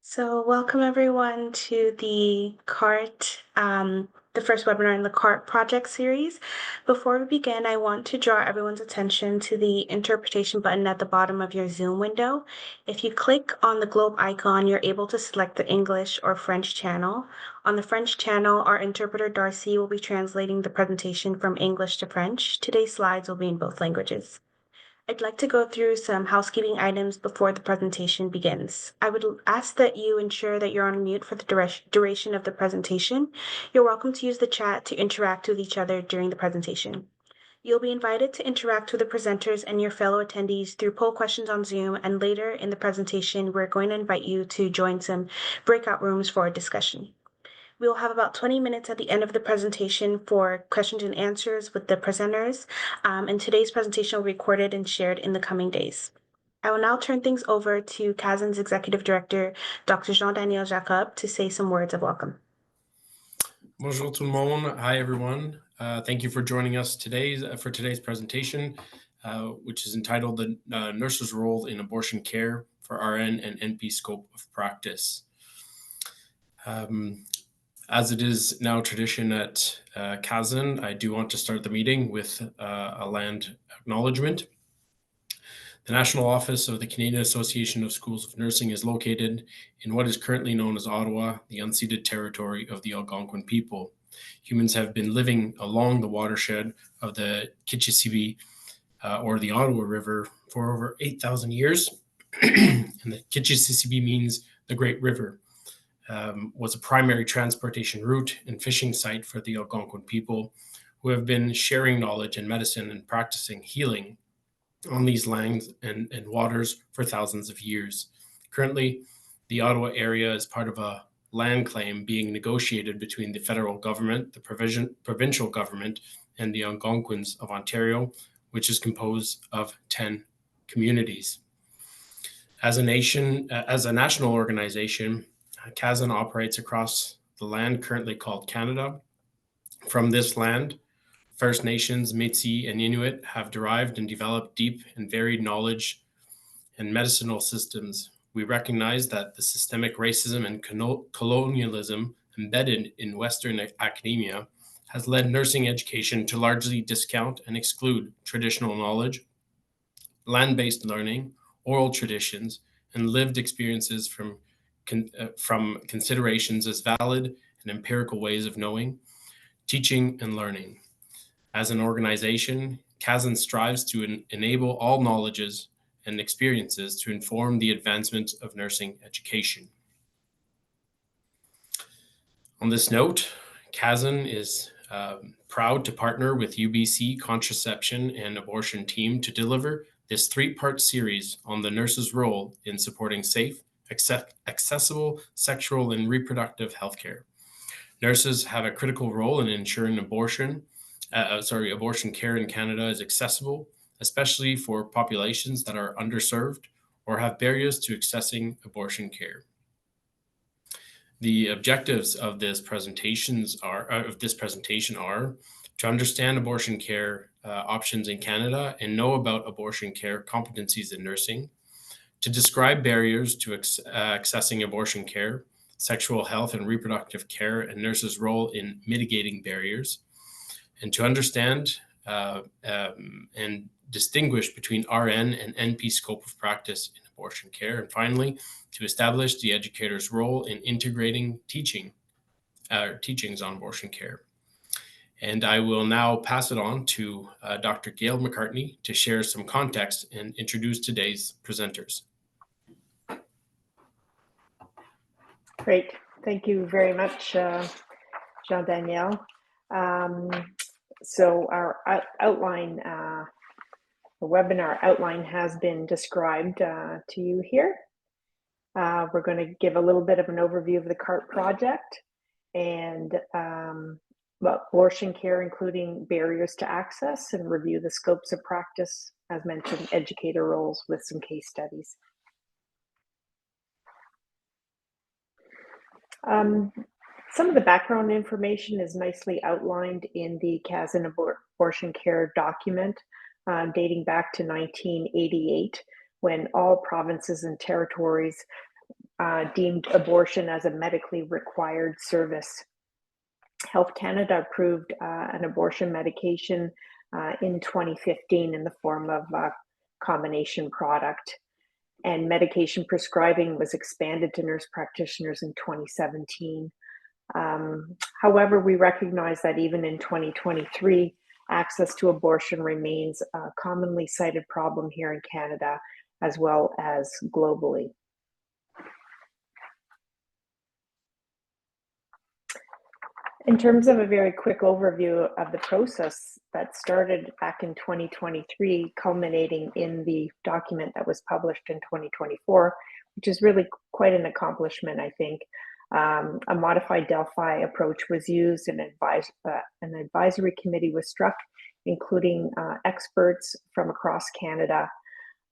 So welcome everyone to the the first webinar in the CART project series. Before we begin, I want to draw everyone's attention to the interpretation button at the bottom of your Zoom window. If you click on the globe icon, you're able to select the English or French channel. On the French channel, our interpreter Darcy will be translating the presentation from English to French. Today's slides will be in both languages. I'd like to go through some housekeeping items before the presentation begins. I would ask that you ensure that you're on mute for the duration of the presentation. You're welcome to use the chat to interact with each other during the presentation. You'll be invited to interact with the presenters and your fellow attendees through poll questions on Zoom, and later in the presentation, we're going to invite you to join some breakout rooms for a discussion. We will have about 20 minutes at the end of the presentation for questions and answers with the presenters, and today's presentation will be recorded and shared in the coming days. I will now turn things over to CASN's Executive Director, Dr. Jean-Daniel Jacob, to say some words of welcome. Bonjour tout le monde. Hi, everyone. Thank you for joining us today for today's presentation, which is entitled The Nurse's Role in Abortion Care for RN and NP Scope of Practice. As it is now tradition at CASN, I do want to start the meeting with a land acknowledgement. The National Office of the Canadian Association of Schools of Nursing is located in what is currently known as Ottawa, the unceded territory of the Algonquin people. Humans have been living along the watershed of the Kichisibi or the Ottawa River for over 8,000 years. And the Kichisibi means the Great River. Was a primary transportation route and fishing site for the Algonquin people, who have been sharing knowledge and medicine and practicing healing on these lands and waters for thousands of years. Currently, the Ottawa area is part of a land claim being negotiated between the federal government, the provincial government, and the Algonquins of Ontario, which is composed of 10 communities. As a national organization, CASN operates across the land currently called Canada. From this land, First Nations, Métis, and Inuit have derived and developed deep and varied knowledge and medicinal systems. We recognize that the systemic racism and colonialism embedded in Western academia has led nursing education to largely discount and exclude traditional knowledge, land-based learning, oral traditions, and lived experiences from considerations as valid and empirical ways of knowing, teaching, and learning. As an organization, CASN strives to enable all knowledges and experiences to inform the advancement of nursing education. On this note, CASN is proud to partner with UBC Contraception and Abortion Team to deliver this three-part series on the nurse's role in supporting safe, accessible sexual and reproductive health care. Nurses have a critical role in ensuring abortion care in Canada is accessible, especially for populations that are underserved or have barriers to accessing abortion care. The objectives of this presentation are to understand abortion care options in Canada and know about abortion care competencies in nursing, to describe barriers to accessing abortion care, sexual health and reproductive care, and nurses' role in mitigating barriers, and to understand and distinguish between RN and NP scope of practice in abortion care, and finally, to establish the educator's role in integrating teachings on abortion care. And I will now pass it on to Dr. Gail McCartney to share some context and introduce today's presenters. Great. Thank you very much, Jean-Daniel. So our outline, the webinar outline has been described to you here. We're going to give a little bit of an overview of the CART project and abortion care, including barriers to access, and review the scopes of practice, as mentioned, educator roles with some case studies. Some of the background information is nicely outlined in the CASN abortion care document dating back to 1988, when all provinces and territories deemed abortion as a medically required service. Health Canada approved an abortion medication in 2015 in the form of a combination product, and medication prescribing was expanded to nurse practitioners in 2017. However, we recognize that even in 2023, access to abortion remains a commonly cited problem here in Canada as well as globally. In terms of a very quick overview of the process that started back in 2023, culminating in the document that was published in 2024, which is really quite an accomplishment, I think. A modified Delphi approach was used, and an advisory committee was struck, including experts from across Canada.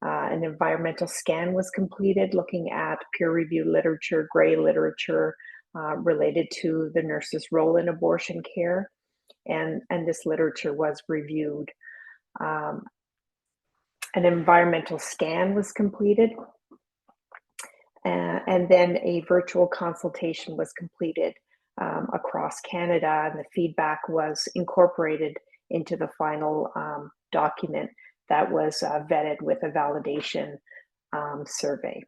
An environmental scan was completed, looking at peer-reviewed literature, gray literature, related to the nurse's role in abortion care, and this literature was reviewed. An environmental scan was completed, and then a virtual consultation was completed across Canada, and the feedback was incorporated into the final document that was vetted with a validation survey.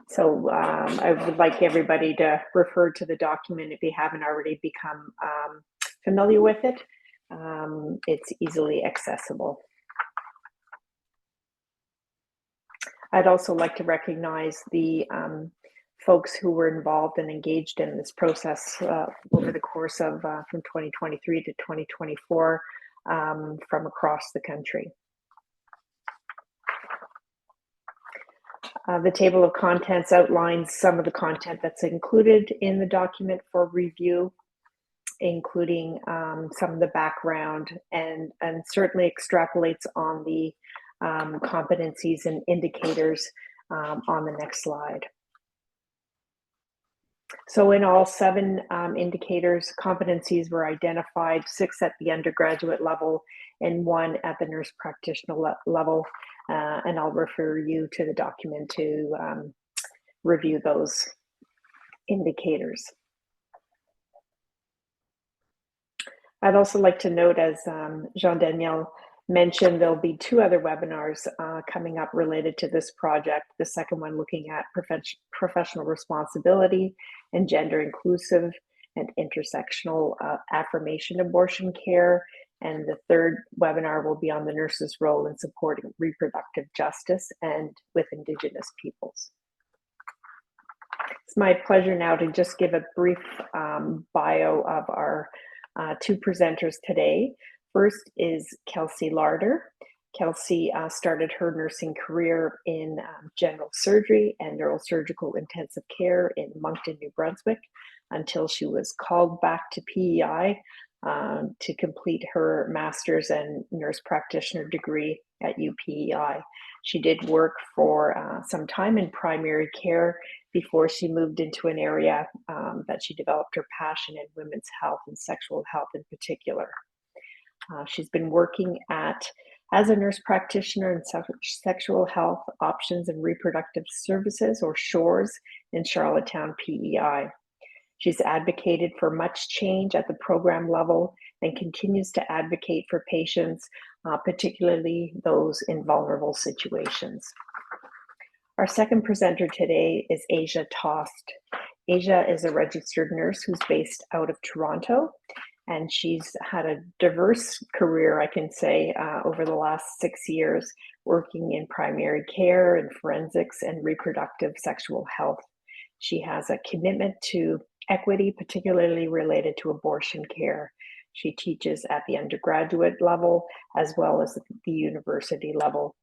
So I would like everybody to refer to the document if you haven't already become familiar with it. It's easily accessible. I'd also like to recognize the folks who were involved and engaged in this process over the course of from 2023 to 2024 from across the country. The table of contents outlines some of the content that's included in the document for review, including some of the background, and certainly extrapolates on the competencies and indicators on the next slide. So in all, 7 indicators, competencies were identified, 6 at the undergraduate level and 1 at the nurse practitioner level. And I'll refer you to the document to review those indicators. I'd also like to note, as Jean-Daniel mentioned, there'll be 2 other webinars coming up related to this project. The second one looking at professional responsibility and gender inclusive and intersectional affirmation abortion care. And the third webinar will be on the nurse's role in supporting reproductive justice and with Indigenous peoples. It's my pleasure now to just give a brief bio of our 2 presenters today. First is Kelsey Larder. Kelsey started her nursing career in general surgery and neurosurgical intensive care in Moncton, New Brunswick, until she was called back to PEI to complete her master's and nurse practitioner degree at UPEI. She did work for some time in primary care before she moved into an area that she developed her passion in, women's health and sexual health in particular. She's been working as a nurse practitioner in sexual health options and reproductive services, or SHORS, in Charlottetown, PEI. She's advocated for much change at the program level and continues to advocate for patients, particularly those in vulnerable situations. Our second presenter today is Asia Tost. Asia is a registered nurse who's based out of Toronto, and she's had a diverse career, I can say, over the last 6 years, working in primary care and forensics and reproductive sexual health. She has a commitment to equity, particularly related to abortion care. She teaches at the undergraduate level as well as the university level.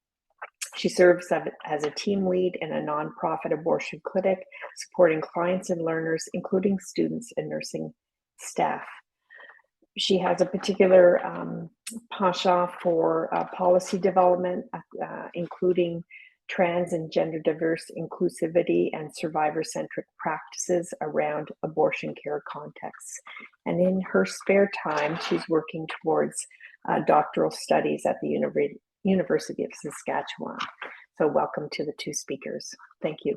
She serves as a team lead in a nonprofit abortion clinic, supporting clients and learners, including students and nursing staff. She has a particular penchant for policy development, including trans and gender diverse inclusivity and survivor-centric practices around abortion care contexts. And in her spare time, she's working towards doctoral studies at the University of Saskatchewan. So welcome to the two speakers. Thank you.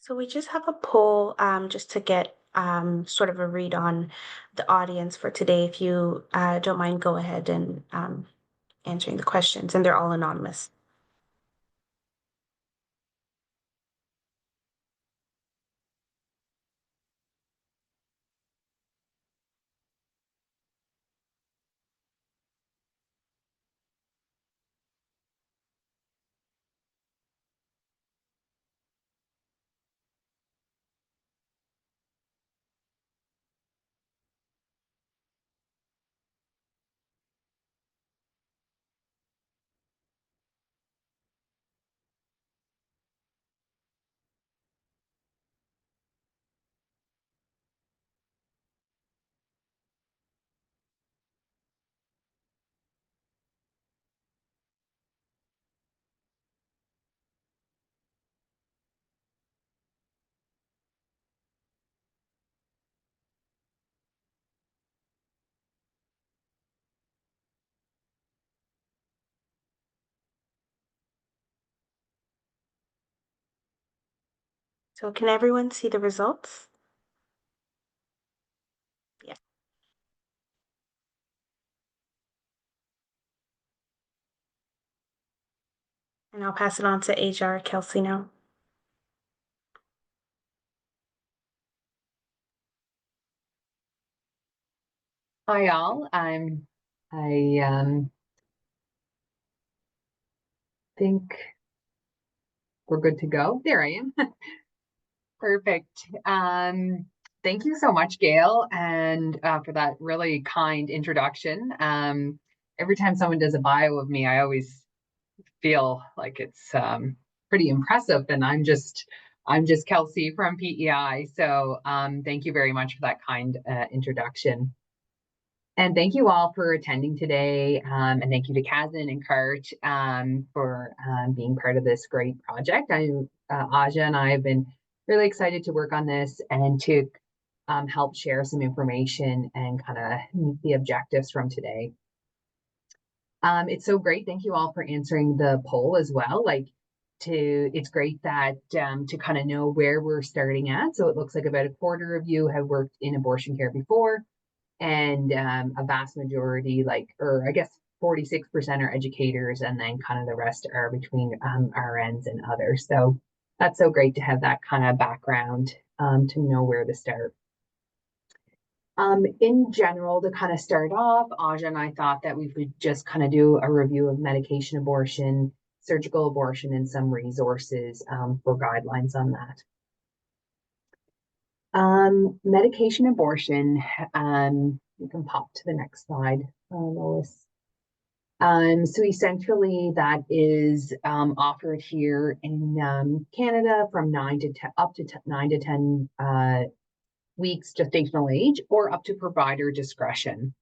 So we just have a poll just to get sort of a read on the audience for today. If you don't mind, go ahead and answering the questions, and they're all anonymous. So can everyone see the results? Yeah. And I'll pass it on to HR Kelsey now. Hi all. I think we're good to go. There I am. Perfect. Thank you so much, Gail, and for that really kind introduction. Every time someone does a bio of me, I always feel like it's pretty impressive, and I'm just Kelsey from PEI. So thank you very much for that kind introduction. And thank you all for attending today. And thank you to Kazan and Cart for being part of this great project. Aja and I have been really excited to work on this and to help share some information and kind of meet the objectives from today. It's so great. Thank you all for answering the poll as well. It's great that to kind of know where we're starting at. So it looks like about a quarter of you have worked in abortion care before. And a vast majority, or I guess 46% are educators, and then kind of the rest are between RNs and others. So that's so great to have that kind of background to know where to start. In general, to kind of start off, Aja and I thought that we would just kind of do a review of medication abortion, surgical abortion, and some resources for guidelines on that. Medication abortion, you can pop to the next slide, Lois. So essentially that is offered here in Canada from 9 to 10, up to 9 to 10 weeks gestational age, or up to provider discretion.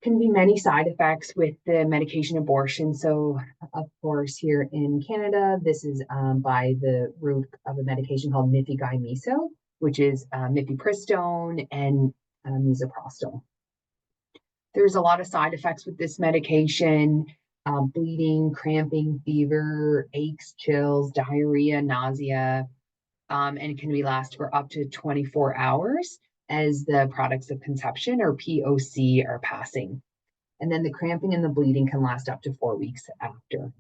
Can be many side effects with the medication abortion. So of course, here in Canada, this is by the route of a medication called mifepristone, which is mifepristone and misoprostol. There's a lot of side effects with this medication: bleeding, cramping, fever, aches, chills, diarrhea, nausea, and it can last for up to 24 hours as the products of conception, or POC, are passing. And then the cramping and the bleeding can last up to 4 weeks after.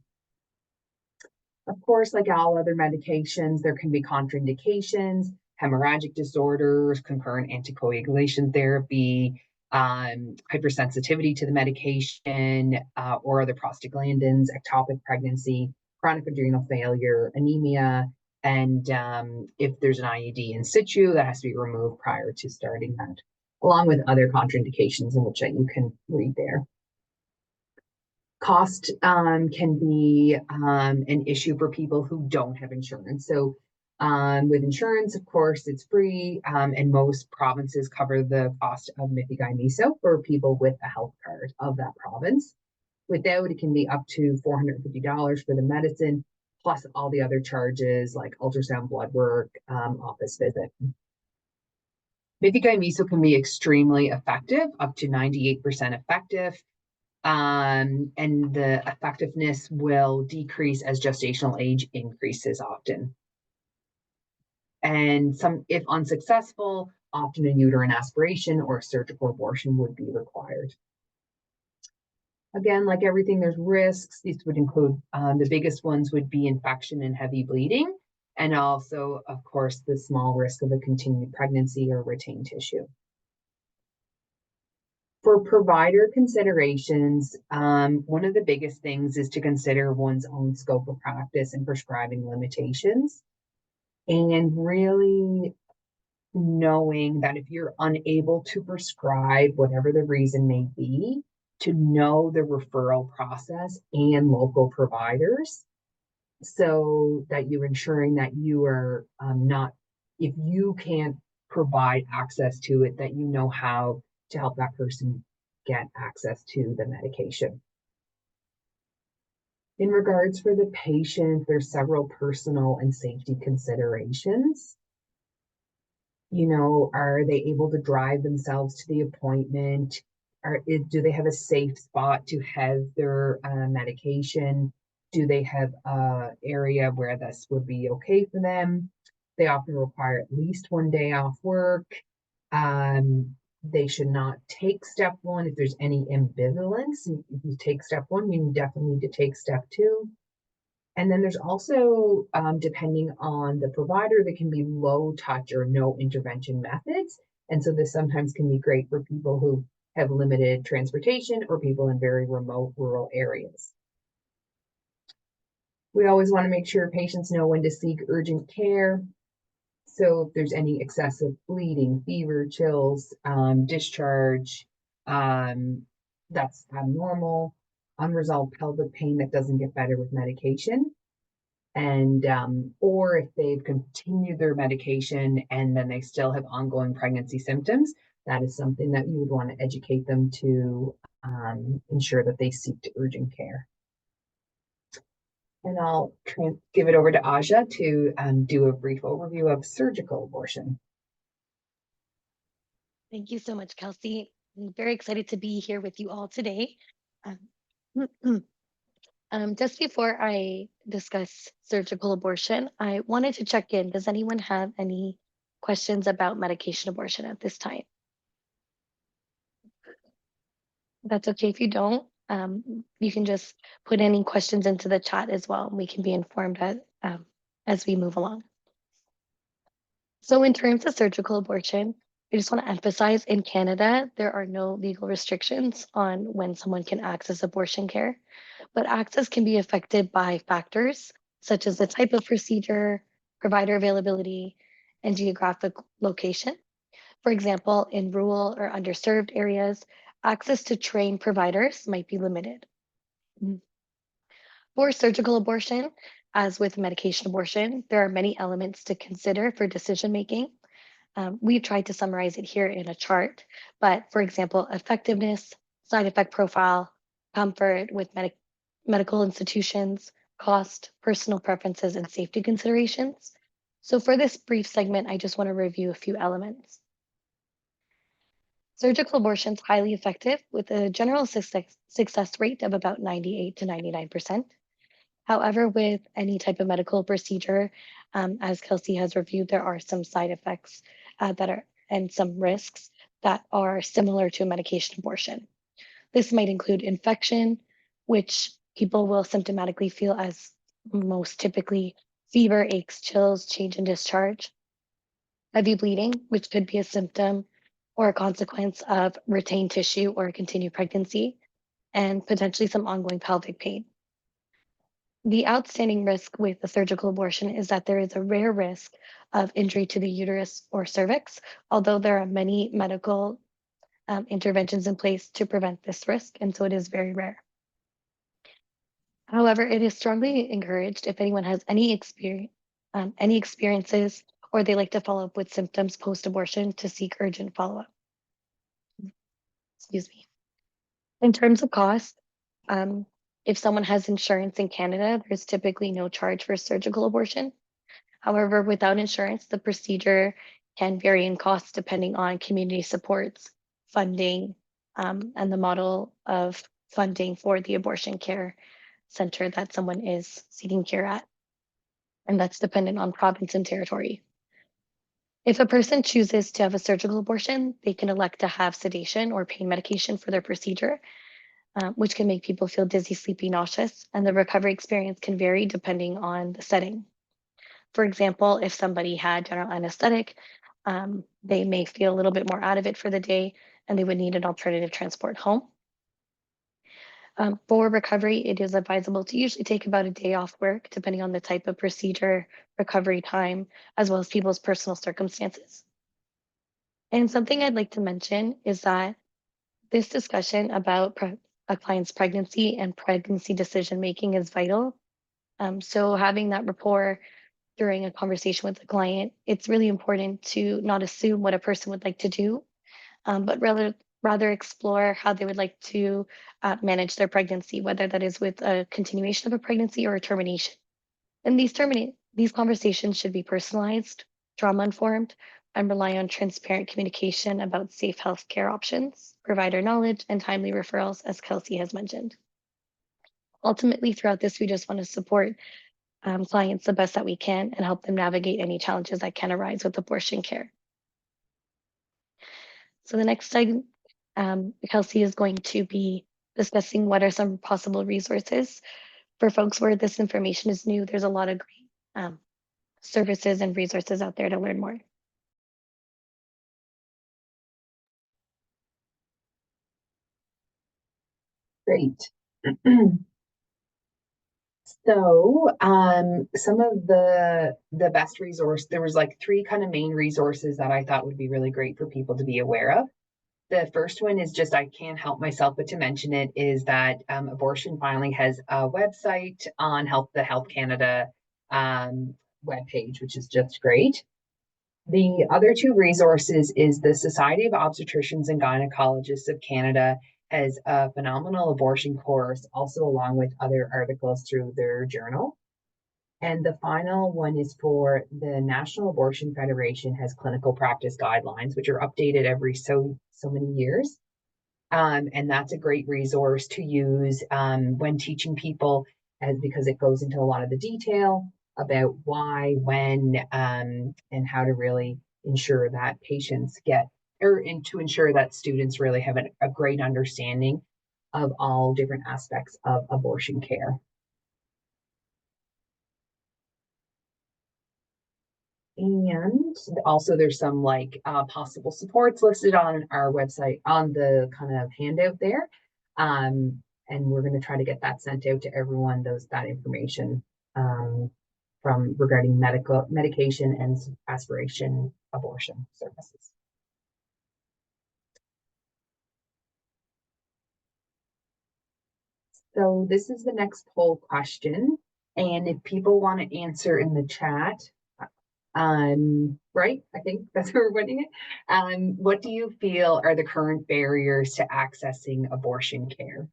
Of course, like all other medications, there can be contraindications: hemorrhagic disorders, concurrent anticoagulation therapy, hypersensitivity to the medication, or other prostaglandins, ectopic pregnancy, chronic adrenal failure, anemia, and if there's an IUD in situ, that has to be removed prior to starting that, along with other contraindications in which you can read there. Cost can be an issue for people who don't have insurance. So with insurance, of course, it's free, and most provinces cover the cost of mifepristone for people with a health card of that province. Without, it can be up to $450 for the medicine, plus all the other charges like ultrasound, blood work, office visit. Mifegyne miso can be extremely effective, up to 98% effective. And the effectiveness will decrease as gestational age increases often. And if unsuccessful, often a uterine aspiration or surgical abortion would be required. Again, like everything, there's risks. These would include, the biggest ones would be infection and heavy bleeding, and also, of course, the small risk of a continued pregnancy or retained tissue. For provider considerations, one of the biggest things is to consider one's own scope of practice and prescribing limitations, and really knowing that if you're unable to prescribe, whatever the reason may be, to know the referral process and local providers, so that you're ensuring that you are not, if you can't provide access to it, that you know how to help that person get access to the medication. In regards for the patient, there's several personal and safety considerations. Are they able to drive themselves to the appointment? Do they have a safe spot to have their medication? Do they have an area where this would be okay for them? They often require at least one day off work. They should not take step one. If there's any ambivalence, if you take step one, you definitely need to take step two. And then there's also, depending on the provider, there can be low touch or no intervention methods. And so this sometimes can be great for people who have limited transportation or people in very remote rural areas. We always want to make sure patients know when to seek urgent care. So if there's any excessive bleeding, fever, chills, discharge, that's abnormal. Unresolved pelvic pain that doesn't get better with medication, and or if they've continued their medication and then they still have ongoing pregnancy symptoms, that is something that you would want to educate them to ensure that they seek urgent care. And I'll give it over to Aja to do a brief overview of surgical abortion. Thank you so much, Kelsey. I'm very excited to be here with you all today. Just before I discuss surgical abortion, I wanted to check in. Does anyone have any questions about medication abortion at this time? That's okay if you don't. You can just put any questions into the chat as well, and we can be informed as we move along. So in terms of surgical abortion, I just want to emphasize in Canada, there are no legal restrictions on when someone can access abortion care, but access can be affected by factors such as the type of procedure, provider availability, and geographic location. For example, in rural or underserved areas, access to trained providers might be limited. For surgical abortion, as with medication abortion, there are many elements to consider for decision making. We've tried to summarize it here in a chart, but for example, effectiveness, side effect profile, comfort with medical institutions, cost, personal preferences, and safety considerations. So for this brief segment, I just want to review a few elements. Surgical abortion is highly effective with a general success rate of about 98 to 99%. However, with any type of medical procedure, as Kelsey has reviewed, there are some side effects and some risks that are similar to a medication abortion. This might include infection, which people will symptomatically feel as most typically fever, aches, chills, change in discharge. Heavy bleeding, which could be a symptom or a consequence of retained tissue or continued pregnancy, and potentially some ongoing pelvic pain. The outstanding risk with a surgical abortion is that there is a rare risk of injury to the uterus or cervix, although there are many medical interventions in place to prevent this risk, and so it is very rare. However, it is strongly encouraged if anyone has any experiences or they like to follow up with symptoms post-abortion to seek urgent follow-up. Excuse me. In terms of cost, If someone has insurance in Canada, there's typically no charge for surgical abortion. However, without insurance, the procedure can vary in cost depending on community supports, funding, and the model of funding for the abortion care center that someone is seeking care at. And that's dependent on province and territory. If a person chooses to have a surgical abortion, they can elect to have sedation or pain medication for their procedure, which can make people feel dizzy, sleepy, nauseous, and the recovery experience can vary depending on the setting. For example, if somebody had general anesthetic, they may feel a little bit more out of it for the day and they would need an alternative transport home. For recovery, it is advisable to usually take about a day off work, depending on the type of procedure, recovery time, as well as people's personal circumstances. And something I'd like to mention is that this discussion about a client's pregnancy and pregnancy decision making is vital. So having that rapport during a conversation with the client, it's really important to not assume what a person would like to do, but rather explore how they would like to manage their pregnancy, whether that is with a continuation of a pregnancy or a termination. And these conversations should be personalized, trauma informed, and rely on transparent communication about safe healthcare options, provider knowledge, and timely referrals, as Kelsey has mentioned. Ultimately, throughout this, we just want to support clients the best that we can and help them navigate any challenges that can arise with abortion care. So the next segment, Kelsey is going to be discussing what are some possible resources for folks where this information is new. There's a lot of great services and resources out there to learn more. Great. So some of the best resource, there was like three kind of main resources that I thought would be really great for people to be aware of. The first one is just, I can't help myself but to mention it, is that Abortion Filing has a website on the Health Canada webpage, which is just great. The other two resources is the Society of Obstetricians and Gynecologists of Canada has a phenomenal abortion course, also along with other articles through their journal. And the final one is for the National Abortion Federation has clinical practice guidelines, which are updated every so many years. And that's a great resource to use when teaching people, because it goes into a lot of the detail about why, when, and how to really ensure that patients and to ensure that students really have a great understanding of all different aspects of abortion care. And also there's some possible supports listed on our website on the kind of handout there. And we're going to try to get that sent out to everyone, that information from regarding medication and aspiration abortion services. So this is the next poll question. And if people want to answer in the chat, right, I think that's where we're putting it. What do you feel are the current barriers to accessing abortion care?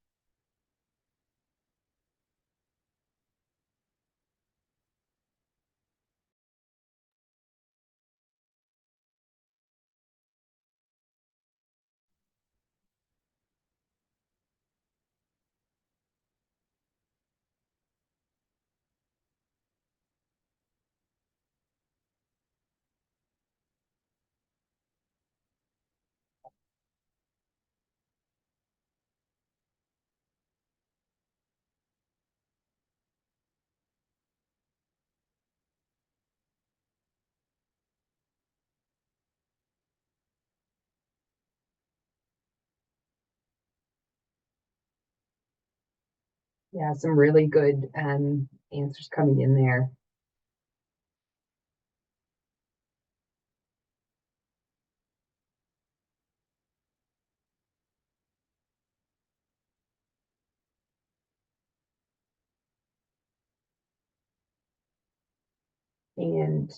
Yeah, some really good answers coming in there. And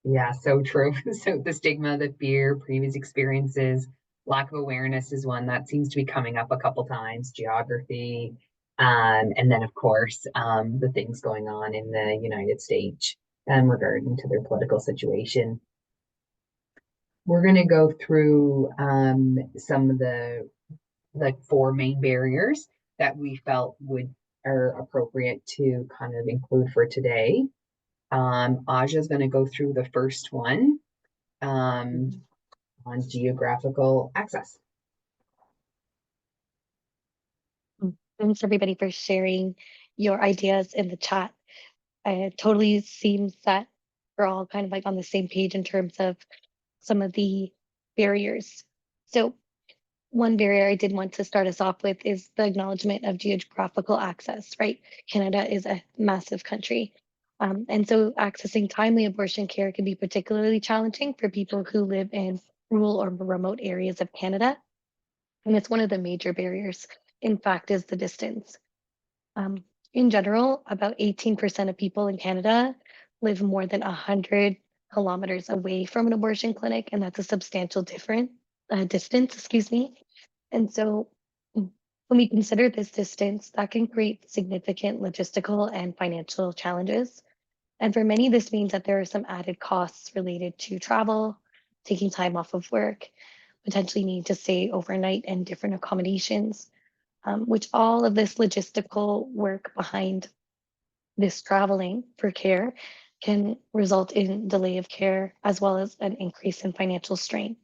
yeah, so true. So the stigma, the fear, previous experiences, lack of awareness is one that seems to be coming up a couple times, geography, and then of course, the things going on in the United States regarding to their political situation. We're going to go through some of the 4 main barriers that we felt are appropriate to kind of include for today. Aja is going to go through the first one on geographical access. Thanks everybody for sharing your ideas in the chat. It totally seems that we're all kind of like on the same page in terms of some of the barriers. So one barrier I did want to start us off with is the acknowledgement of geographical access, right? Canada is a massive country. And so accessing timely abortion care can be particularly challenging for people who live in rural or remote areas of Canada. And it's one of the major barriers, in fact, is the distance. In general, about 18% of people in Canada live more than 100 kilometers away from an abortion clinic, and that's a substantial distance, excuse me. And so when we consider this distance, that can create significant logistical and financial challenges. And for many, this means that there are some added costs related to travel, taking time off of work, potentially need to stay overnight in different accommodations, which all of this logistical work behind this traveling for care can result in delay of care as well as an increase in financial strain.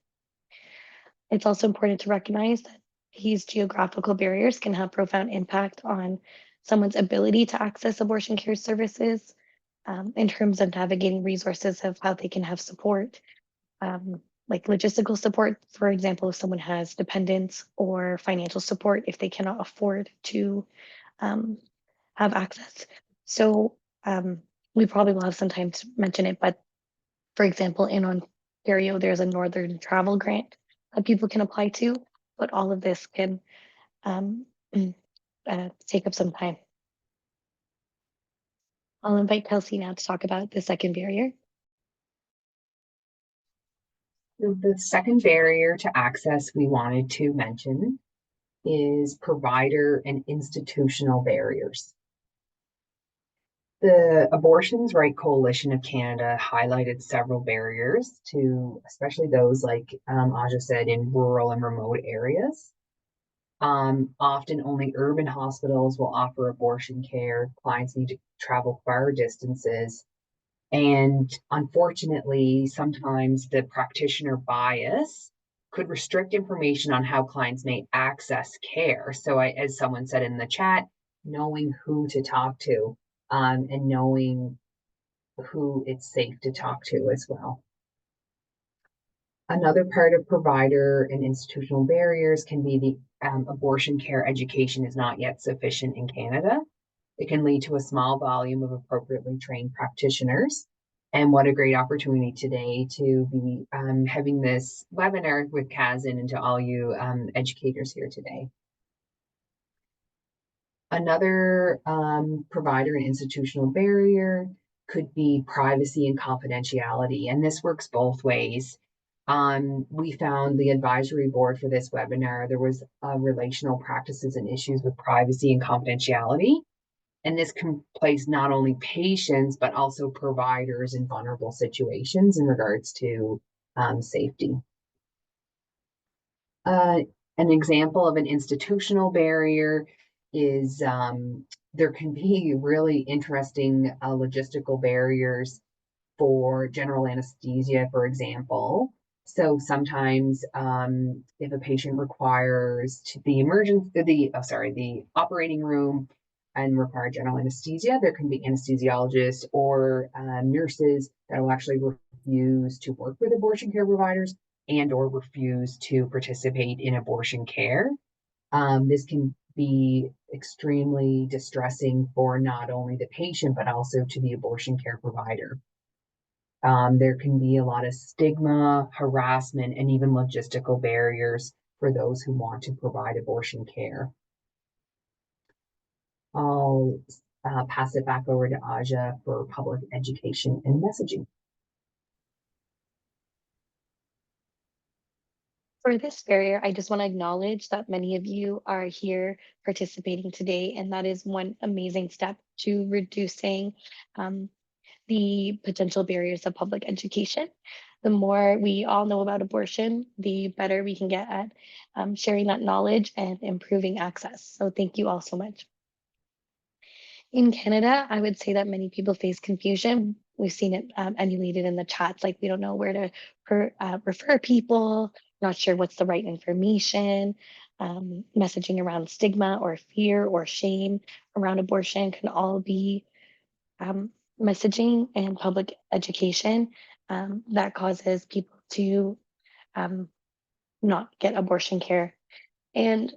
It's also important to recognize that these geographical barriers can have profound impact on someone's ability to access abortion care services in terms of navigating resources of how they can have support, like logistical support, for example, if someone has dependents, or financial support if they cannot afford to have access. So we probably will have some time to mention it, but for example, in Ontario, there's a Northern Travel Grant that people can apply to, but all of this can take up some time. I'll invite Kelsey now to talk about the second barrier. The second barrier to access we wanted to mention is provider and institutional barriers. The Abortions Right Coalition of Canada highlighted several barriers to, especially those like Aja said, in rural and remote areas. Often only urban hospitals will offer abortion care. Clients need to travel far distances. And unfortunately, sometimes the practitioner bias could restrict information on how clients may access care. So as someone said in the chat, knowing who to talk to and knowing who it's safe to talk to as well. Another part of provider and institutional barriers can be the abortion care education is not yet sufficient in Canada. It can lead to a small volume of appropriately trained practitioners. And what a great opportunity today to be having this webinar with Kazin and to all you educators here today. Another provider and institutional barrier could be privacy and confidentiality, and this works both ways. We found the advisory board for this webinar, there was relational practices and issues with privacy and confidentiality. And this can place not only patients, but also providers in vulnerable situations in regards to safety. An example of an institutional barrier is there can be really interesting logistical barriers for general anesthesia, for example. So sometimes if a patient requires the operating room and require general anesthesia, there can be anesthesiologists or nurses that will actually refuse to work with abortion care providers and or refuse to participate in abortion care. This can be extremely distressing for not only the patient, but also to the abortion care provider. There can be a lot of stigma, harassment, and even logistical barriers for those who want to provide abortion care. I'll pass it back over to Aja for public education and messaging. For this barrier, I just want to acknowledge that many of you are here participating today, and that is one amazing step to reducing the potential barriers of public education. The more we all know about abortion, the better we can get at sharing that knowledge and improving access. So thank you all so much. In Canada, I would say that many people face confusion. We've seen it emulated in the chats, like we don't know where to refer people, not sure what's the right information. Messaging around stigma or fear or shame around abortion can all be um, messaging and public education that causes people to um, not get abortion care. And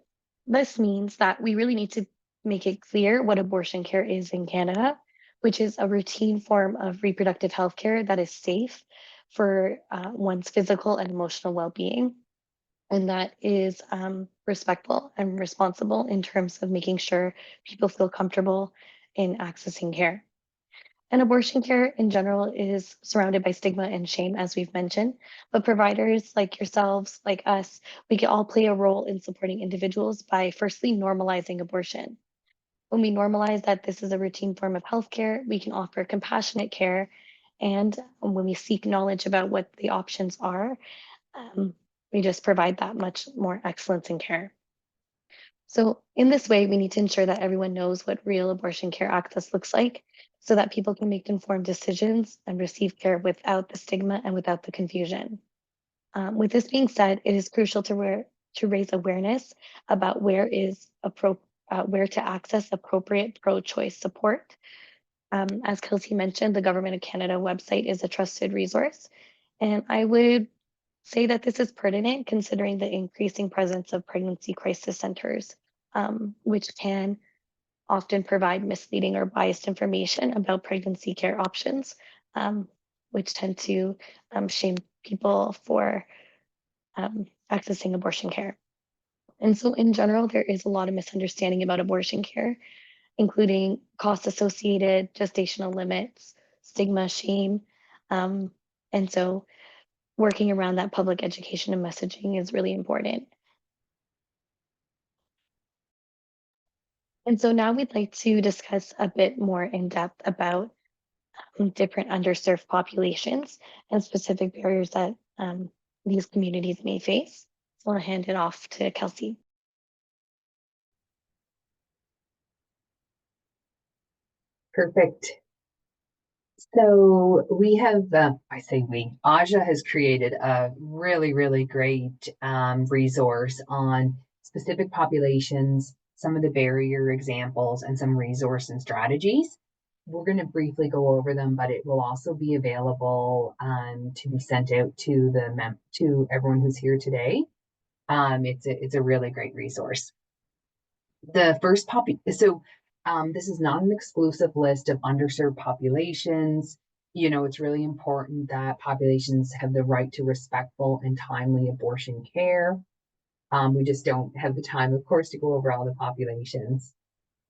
this means that we really need to make it clear what abortion care is in Canada, which is a routine form of reproductive health care that is safe for one's physical and emotional well being. And that is respectful and responsible in terms of making sure people feel comfortable in accessing care. And abortion care in general is surrounded by stigma and shame, as we've mentioned. But providers like yourselves, like us, we can all play a role in supporting individuals by firstly normalizing abortion. When we normalize that this is a routine form of healthcare, we can offer compassionate care. And when we seek knowledge about what the options are, we just provide that much more excellence in care. So in this way, we need to ensure that everyone knows what real abortion care access looks like so that people can make informed decisions and receive care without the stigma and without the confusion. With this being said, it is crucial to raise awareness about where to access appropriate pro-choice support. As Kelsey mentioned, the Government of Canada website is a trusted resource, and I would say that this is pertinent considering the increasing presence of pregnancy crisis centers, which can often provide misleading or biased information about pregnancy care options, which tend to shame people for accessing abortion care. And so, in general, there is a lot of misunderstanding about abortion care, including cost associated, gestational limits, stigma, shame. And so, working around that public education and messaging is really important. And so now we'd like to discuss a bit more in depth about different underserved populations and specific barriers that these communities may face. So I'll hand it off to Kelsey. Perfect. So we have, I say we, Aja has created a really, really great resource on specific populations, some of the barrier examples, and some resource and strategies. We're going to briefly go over them, but it will also be available to be sent out to to everyone who's here today. It's a really great resource. The first this is not an exclusive list of underserved populations. It's really important that populations have the right to respectful and timely abortion care. We just don't have the time, of course, to go over all the populations.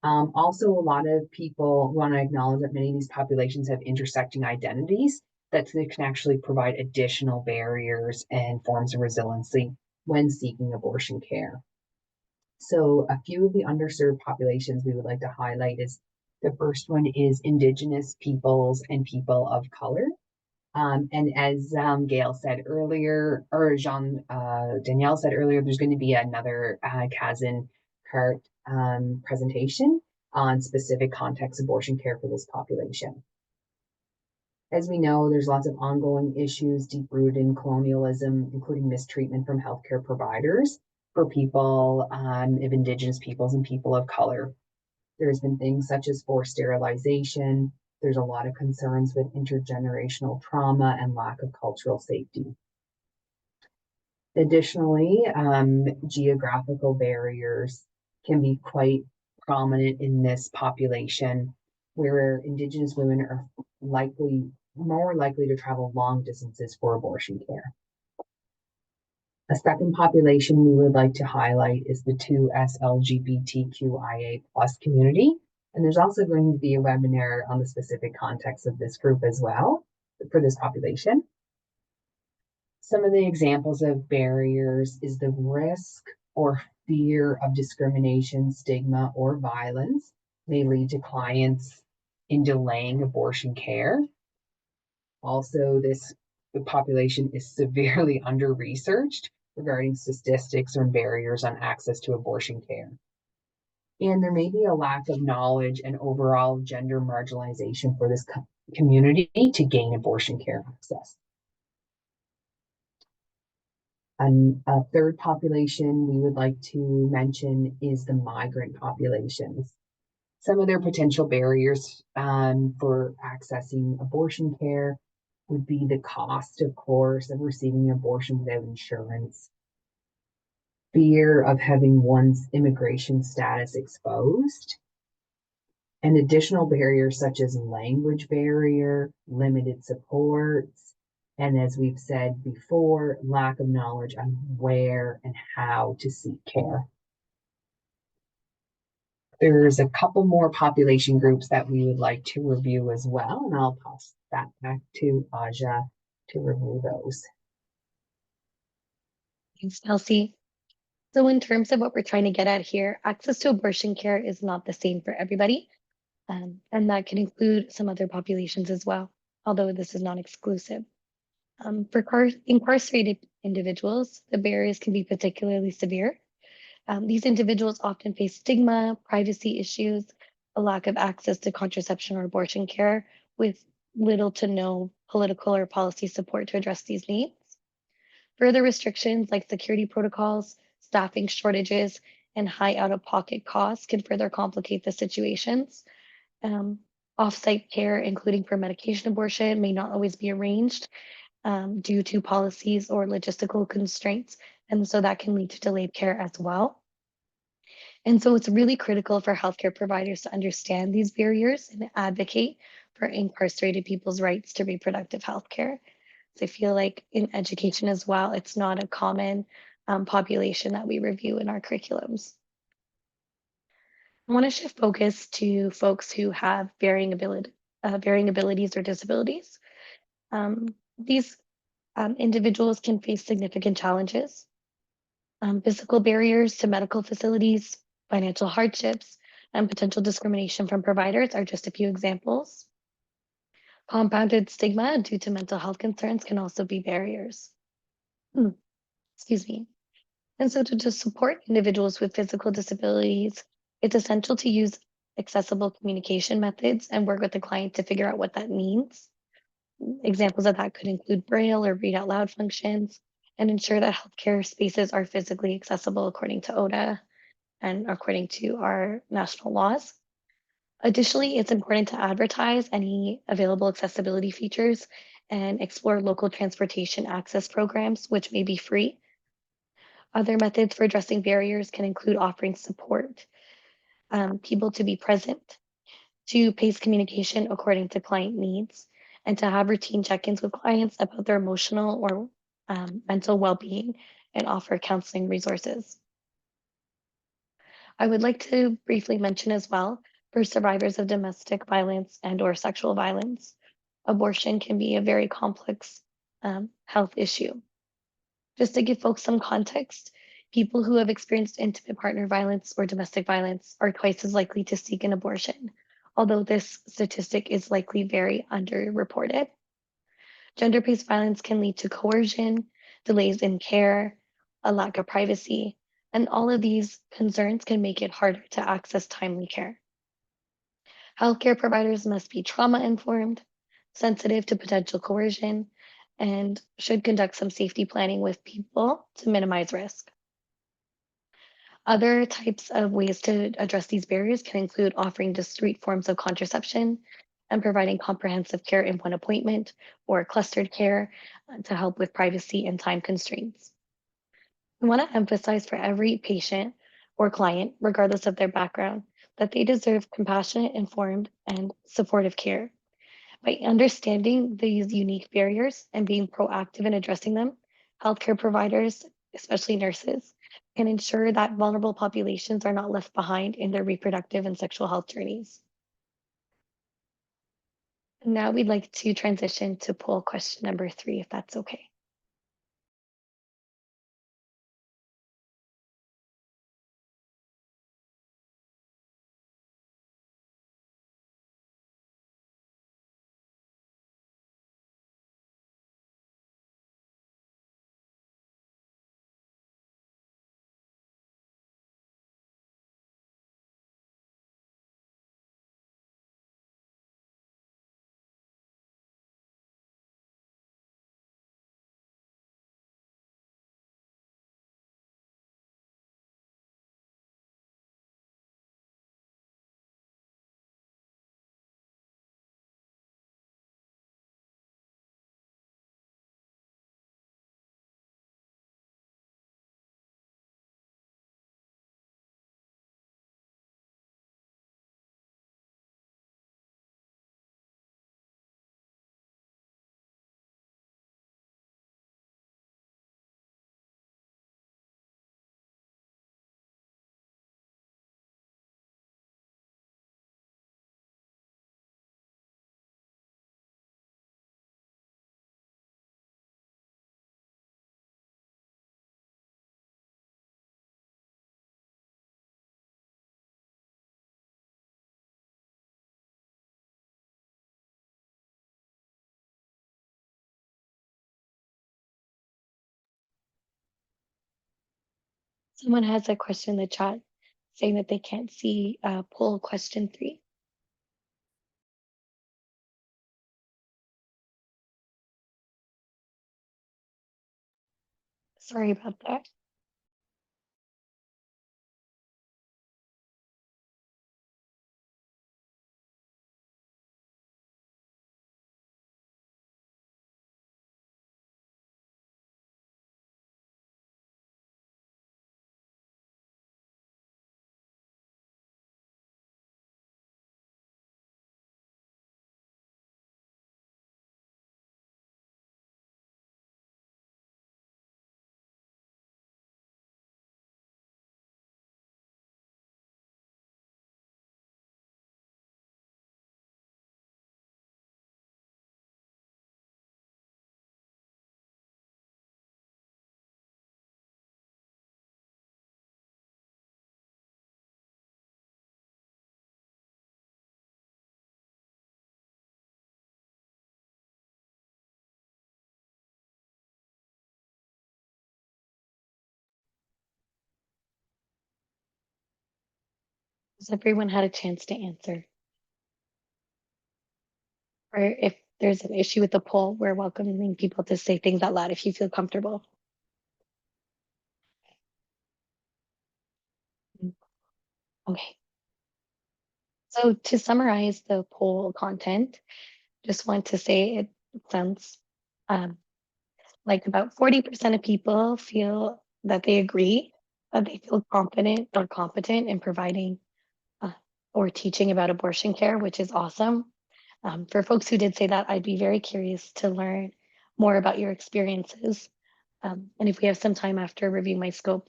Also, a lot of people want to acknowledge that many of these populations have intersecting identities that can actually provide additional barriers and forms of resiliency when seeking abortion care. So a few of the underserved populations we would like to highlight is the first one is Indigenous peoples and people of color. And as Gail said earlier, or Danielle said earlier, there's going to be another Kazan CART presentation on specific context abortion care for this population. As we know, there's lots of ongoing issues deep-rooted in colonialism, including mistreatment from healthcare providers for people of Indigenous peoples and people of color. There's been things such as forced sterilization. There's a lot of concerns with intergenerational trauma and lack of cultural safety. Additionally, geographical barriers can be quite prominent in this population, where Indigenous women are more likely to travel long distances for abortion care. A second population we would like to highlight is the 2S LGBTQIA+ community. And there's also going to be a webinar on the specific context of this group as well for this population. Some of the examples of barriers is the risk or fear of discrimination, stigma, or violence may lead to clients in delaying abortion care. Also, the population is severely under-researched regarding statistics or barriers on access to abortion care. And there may be a lack of knowledge and overall gender marginalization for this community to gain abortion care access. And a third population we would like to mention is the migrant populations. Some of their potential barriers for accessing abortion care would be the cost, of course, of receiving an abortion without insurance, fear of having one's immigration status exposed, and additional barriers such as language barrier, limited supports, and as we've said before, lack of knowledge on where and how to seek care. There's a couple more population groups that we would like to review as well, and I'll pass that back to Aja to review those. Thanks, Kelsey. So in terms of what we're trying to get at here, access to abortion care is not the same for everybody, and that can include some other populations as well, although this is not exclusive. For incarcerated individuals, the barriers can be particularly severe. These individuals often face stigma, privacy issues, a lack of access to contraception or abortion care, with little to no political or policy support to address these needs. Further restrictions like security protocols, staffing shortages, and high out-of-pocket costs can further complicate the situations. Off-site care, including for medication abortion, may not always be arranged due to policies or logistical constraints, and so that can lead to delayed care as well. And so it's really critical for healthcare providers to understand these barriers and advocate for incarcerated people's rights to reproductive health care. So I feel like in education as well, it's not a common population that we review in our curriculums. I want to shift focus to folks who have varying abilities or disabilities. These individuals can face significant challenges. Physical barriers to medical facilities, financial hardships, and potential discrimination from providers are just a few examples. Compounded stigma due to mental health concerns can also be barriers. Excuse me. And so to support individuals with physical disabilities, it's essential to use accessible communication methods and work with the client to figure out what that means. Examples of that could include Braille or read out loud functions, and ensure that healthcare spaces are physically accessible according to ODA and according to our national laws. Additionally, it's important to advertise any available accessibility features and explore local transportation access programs, which may be free. Other methods for addressing barriers can include offering support, people to be present, to pace communication according to client needs, and to have routine check-ins with clients about their emotional or mental well-being and offer counseling resources. I would like to briefly mention as well, for survivors of domestic violence and or sexual violence, abortion can be a very complex health issue. Just to give folks some context, people who have experienced intimate partner violence or domestic violence are twice as likely to seek an abortion, although this statistic is likely very underreported. Gender-based violence can lead to coercion, delays in care, a lack of privacy, and all of these concerns can make it harder to access timely care. Healthcare providers must be trauma-informed, sensitive to potential coercion, and should conduct some safety planning with people to minimize risk. Other types of ways to address these barriers can include offering discrete forms of contraception and providing comprehensive care in one appointment or clustered care to help with privacy and time constraints. We want to emphasize for every patient or client, regardless of their background, that they deserve compassionate, informed, and supportive care. By understanding these unique barriers and being proactive in addressing them, healthcare providers, especially nurses, can ensure that vulnerable populations are not left behind in their reproductive and sexual health journeys. Now we'd like to transition to poll question number 3, if that's okay. Someone has a question in the chat saying that they can't see poll question 3. Sorry about that. Has everyone had a chance to answer? Or if there's an issue with the poll, we're welcoming people to say things out loud if you feel comfortable. Okay. So to summarize the poll content, just want to say it sounds like about 40% of people feel that they agree, that they feel confident or competent in providing uh, or teaching about abortion care, which is awesome. For folks who did say that, I'd be very curious to learn more about your experiences. And if we have some time after reviewing my scope,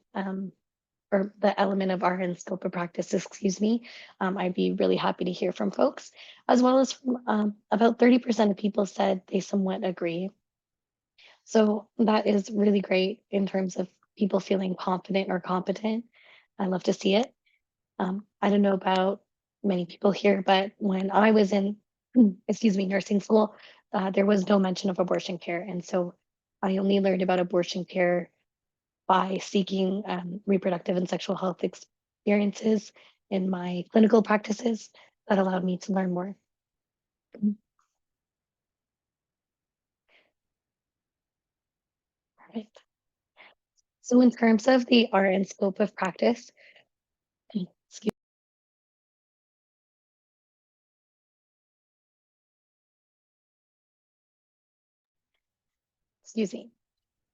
or the element of RN scope of practice, excuse me, I'd be really happy to hear from folks, as well as from about 30% of people said they somewhat agree. So that is really great in terms of people feeling confident or competent. I love to see it. I don't know about many people here, but when I was in, excuse me, nursing school, there was no mention of abortion care. And so I only learned about abortion care by seeking reproductive and sexual health experiences in my clinical practices that allowed me to learn more. Right. So in terms of the RN scope of practice, excuse excuse me.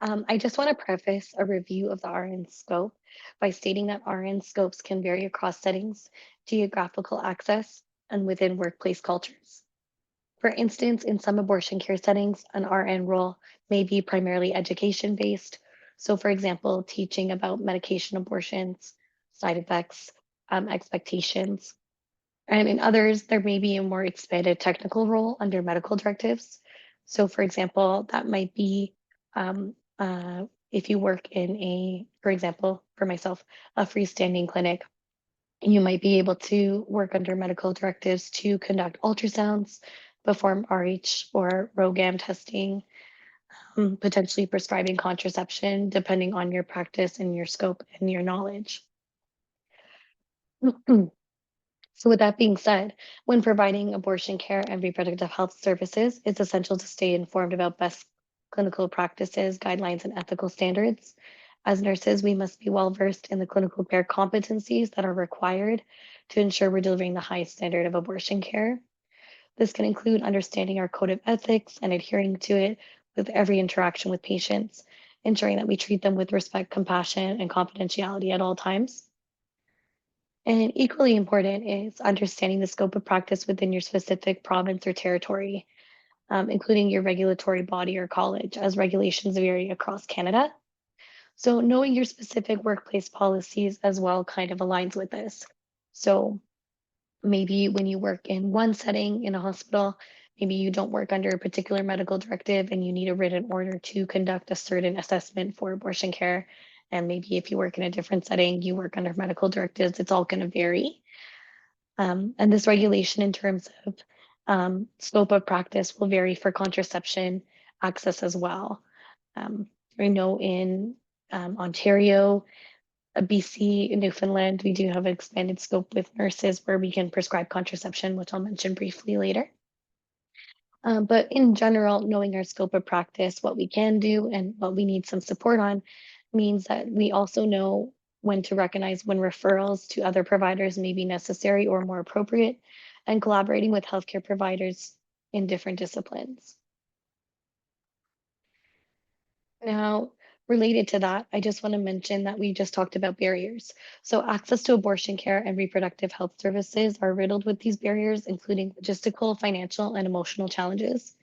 I just want to preface a review of the RN scope by stating that RN scopes can vary across settings, geographical access, and within workplace cultures. For instance, in some abortion care settings, an RN role may be primarily education based. So, for example, teaching about medication abortions, side effects, expectations. And in others, there may be a more expanded technical role under medical directives. So, for example, that might be if you work in for example, for myself, a freestanding clinic, you might be able to work under medical directives to conduct ultrasounds, perform RH or ROGAM testing, potentially prescribing contraception, depending on your practice and your scope and your knowledge. So with that being said, when providing abortion care and reproductive health services, it's essential to stay informed about best clinical practices, guidelines, and ethical standards. As nurses, we must be well versed in the clinical care competencies that are required to ensure we're delivering the highest standard of abortion care. This can include understanding our code of ethics and adhering to it with every interaction with patients, ensuring that we treat them with respect, compassion, and confidentiality at all times. And equally important is understanding the scope of practice within your specific province or territory, including your regulatory body or college, as regulations vary across Canada. So, knowing your specific workplace policies as well kind of aligns with this. So, maybe when you work in one setting in a hospital, maybe you don't work under a particular medical directive and you need a written order to conduct a certain assessment for abortion care. And maybe if you work in a different setting, you work under medical directives, it's all going to vary. And this regulation in terms of scope of practice will vary for contraception access as well. I know in Ontario, BC, Newfoundland, we do have an expanded scope with nurses where we can prescribe contraception, which I'll mention briefly later. But in general, knowing our scope of practice, what we can do and what we need some support on means that we also know when to recognize when referrals to other providers may be necessary or more appropriate, and collaborating with healthcare providers in different disciplines. Now, related to that, I just want to mention that we just talked about barriers. So access to abortion care and reproductive health services are riddled with these barriers, including logistical, financial, and emotional challenges.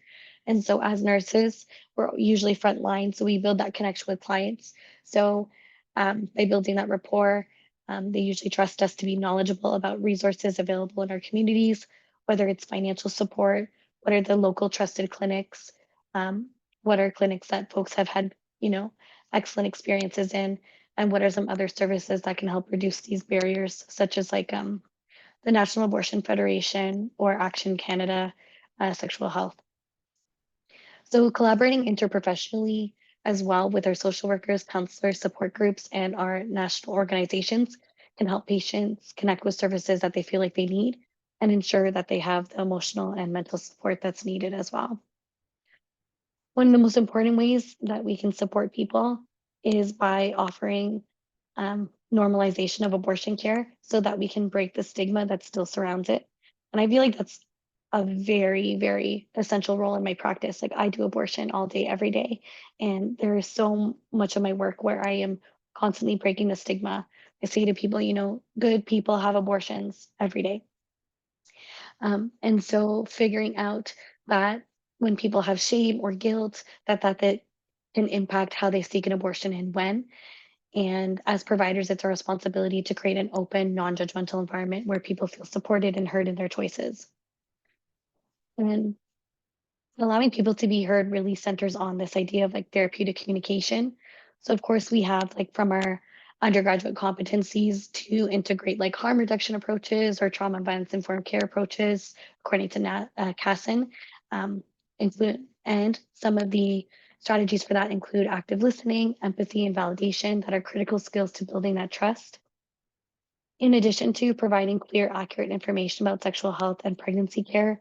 And so as nurses, we're usually frontline, so we build that connection with clients. So by building that rapport, they usually trust us to be knowledgeable about resources available in our communities, whether it's financial support, what are the local trusted clinics, um, what are clinics that folks have had, excellent experiences in, and what are some other services that can help reduce these barriers, such as like the National Abortion Federation or Action Canada Sexual Health. So collaborating interprofessionally as well with our social workers, counselors, support groups, and our national organizations can help patients connect with services that they feel like they need and ensure that they have the emotional and mental support that's needed as well. One of the most important ways that we can support people is by offering normalization of abortion care so that we can break the stigma that still surrounds it. And I feel like that's a very, very essential role in my practice. Like I do abortion all day, every day. And there is so much of my work where I am constantly breaking the stigma. I say to people, good people have abortions every day. And so figuring out that when people have shame or guilt, that can impact how they seek an abortion and when. And as providers, it's our responsibility to create an open, non-judgmental environment where people feel supported and heard in their choices. And allowing people to be heard really centers on this idea of like therapeutic communication. So of course we have like from our undergraduate competencies to integrate like harm reduction approaches or trauma and violence informed care approaches, according to CASN, and some of the strategies for that include active listening, empathy, and validation that are critical skills to building that trust. In addition to providing clear, accurate information about sexual health and pregnancy care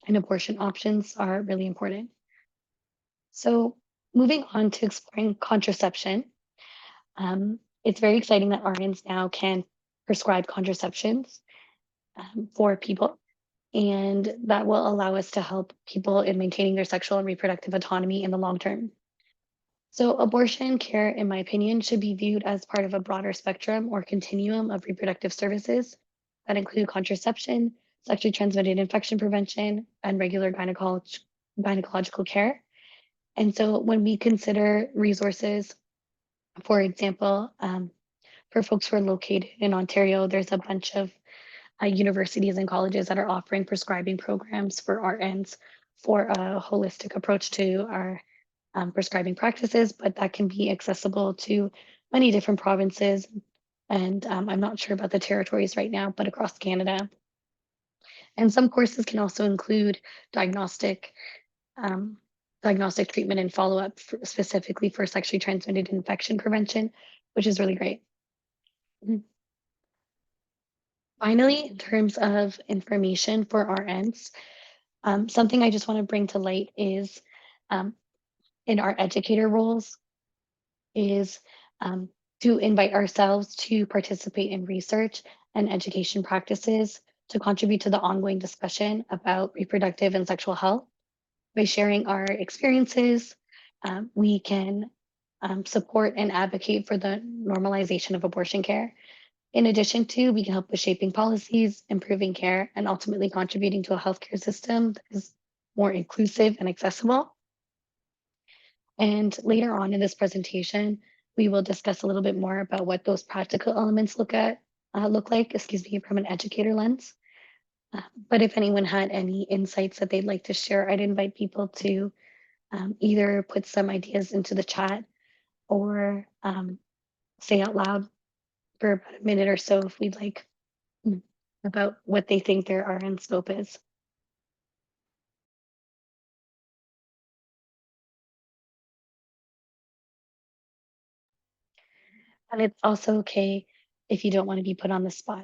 and abortion options are really important. So moving on to exploring contraception, it's very exciting that RNs now can prescribe contraceptions for people, and that will allow us to help people in maintaining their sexual and reproductive autonomy in the long term. So abortion care, in my opinion, should be viewed as part of a broader spectrum or continuum of reproductive services that include contraception, sexually transmitted infection prevention, and regular gynecological care. And so when we consider resources, for example, for folks who are located in Ontario, there's a bunch of universities and colleges that are offering prescribing programs for RNs for a holistic approach to our prescribing practices, but that can be accessible to many different provinces. And I'm not sure about the territories right now, but across Canada. And some courses can also include diagnostic um, diagnostic treatment and follow-up specifically for sexually transmitted infection prevention, which is really great. Mhm. Finally, in terms of information for RNs, something I just want to bring to light is um, in our educator roles is to invite ourselves to participate in research and education practices to contribute to the ongoing discussion about reproductive and sexual health. By sharing our experiences, we can support and advocate for the normalization of abortion care. In addition to, we can help with shaping policies, improving care, and ultimately contributing to a healthcare system that is more inclusive and accessible. And later on in this presentation, we will discuss a little bit more about what those practical elements look like, from an educator lens. But if anyone had any insights that they'd like to share, I'd invite people to either put some ideas into the chat or say out loud for about a minute or so if we'd like about what they think their RN scope is. And it's also okay if you don't want to be put on the spot.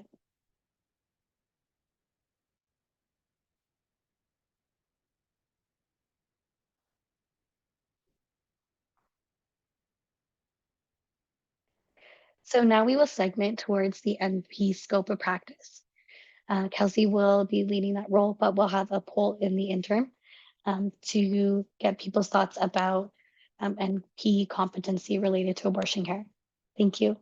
So now we will segment towards the NP scope of practice. Kelsey will be leading that role, but we'll have a poll in the interim to get people's thoughts about NP competency related to abortion care. Thank you.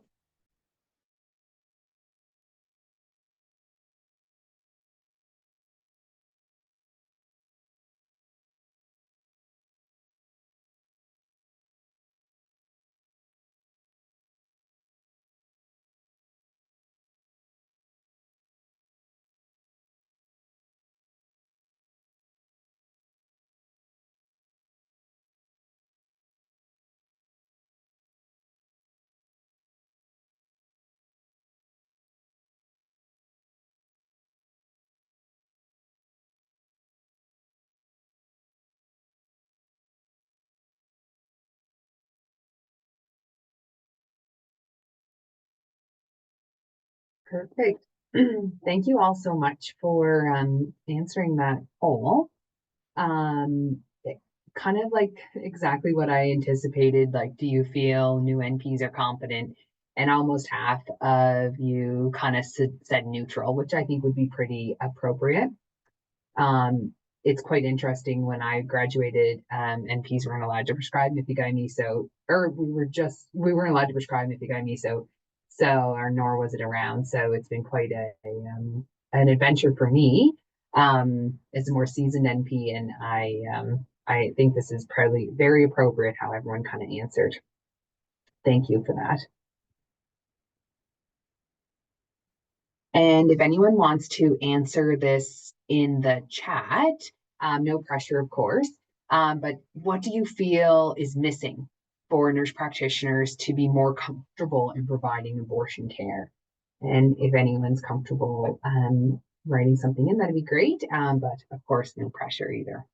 Perfect. Thank you all so much for answering that poll. Kind of like exactly what I anticipated. Like, do you feel new NPs are competent? And almost half of you kind of said neutral, which I think would be pretty appropriate. It's quite interesting. When I graduated, NPs weren't allowed to prescribe Mifeguy miso, or we weren't allowed to prescribe Mifeguy miso, or nor was it around. So it's been quite an adventure for me as a more seasoned NP, and I think this is probably very appropriate how everyone kind of answered. Thank you for that. And if anyone wants to answer this in the chat, no pressure, of course, but what do you feel is missing for nurse practitioners to be more comfortable in providing abortion care? And if anyone's comfortable writing something in, that'd be great, but of course, no pressure either.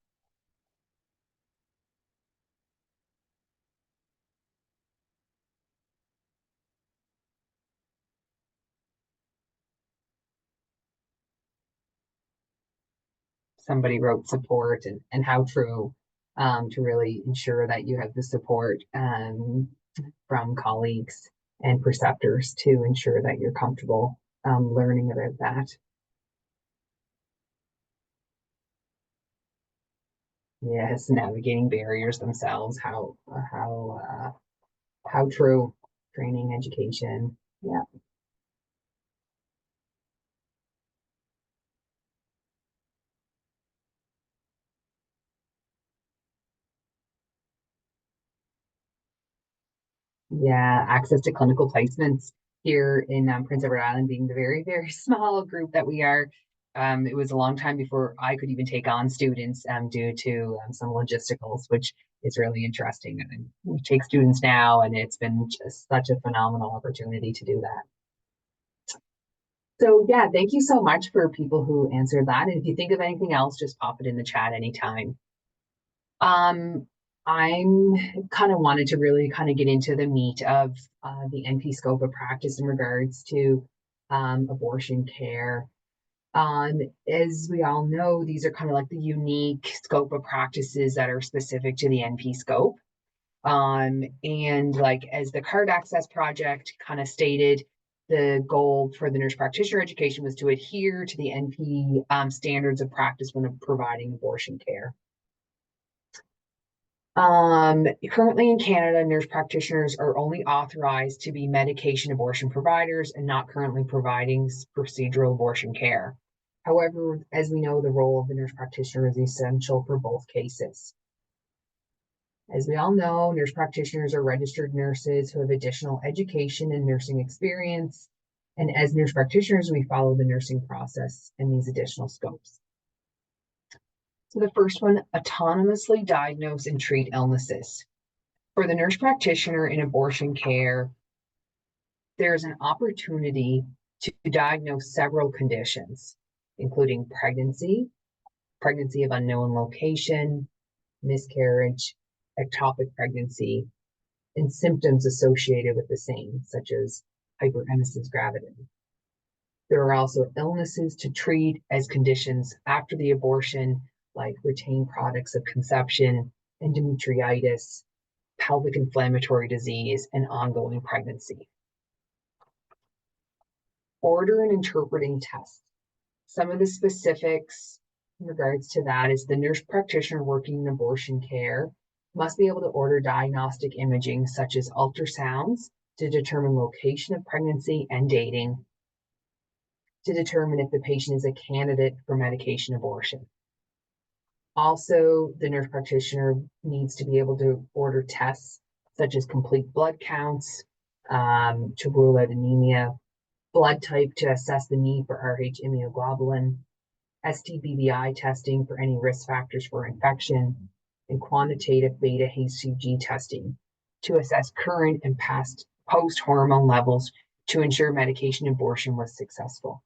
Somebody wrote support, and how true, to really ensure that you have the support from colleagues and preceptors to ensure that you're comfortable learning about that. Yes, navigating barriers themselves, how true. Training, education, yeah. Yeah, access to clinical placements here in Prince Edward Island, being the very, very small group that we are. It was a long time before I could even take on students due to some logisticals, which is really interesting. And we take students now, and it's been just such a phenomenal opportunity to do that. So yeah, thank you so much for people who answered that. And if you think of anything else, just pop it in the chat anytime. I'm kind of wanted to really kind of get into the meat of the NP scope of practice in regards to abortion care. As we all know, these are kind of like the unique scope of practices that are specific to the NP scope. And like as the Card Access Project kind of stated, the goal for the nurse practitioner education was to adhere to the NP standards of practice when providing abortion care. Currently in Canada, nurse practitioners are only authorized to be medication abortion providers and not currently providing procedural abortion care. However, as we know, the role of the nurse practitioner is essential for both cases. As we all know, nurse practitioners are registered nurses who have additional education and nursing experience. And as nurse practitioners, we follow the nursing process and these additional scopes. So the first one, autonomously diagnose and treat illnesses. For the nurse practitioner in abortion care, there's an opportunity to diagnose several conditions, including pregnancy, pregnancy of unknown location, miscarriage, ectopic pregnancy, and symptoms associated with the same, such as hyperemesis gravidum. There are also illnesses to treat as conditions after the abortion, like retained products of conception, endometritis, pelvic inflammatory disease, and ongoing pregnancy. Order and interpreting tests. Some of the specifics in regards to that is the nurse practitioner working in abortion care must be able to order diagnostic imaging such as ultrasounds to determine location of pregnancy and dating, to determine if the patient is a candidate for medication abortion. Also, the nurse practitioner needs to be able to order tests such as complete blood counts to rule out anemia, blood type to assess the need for Rh immunoglobulin, STBBI testing for any risk factors for infection, and quantitative beta-HCG testing to assess current and past post-hormone levels to ensure medication abortion was successful.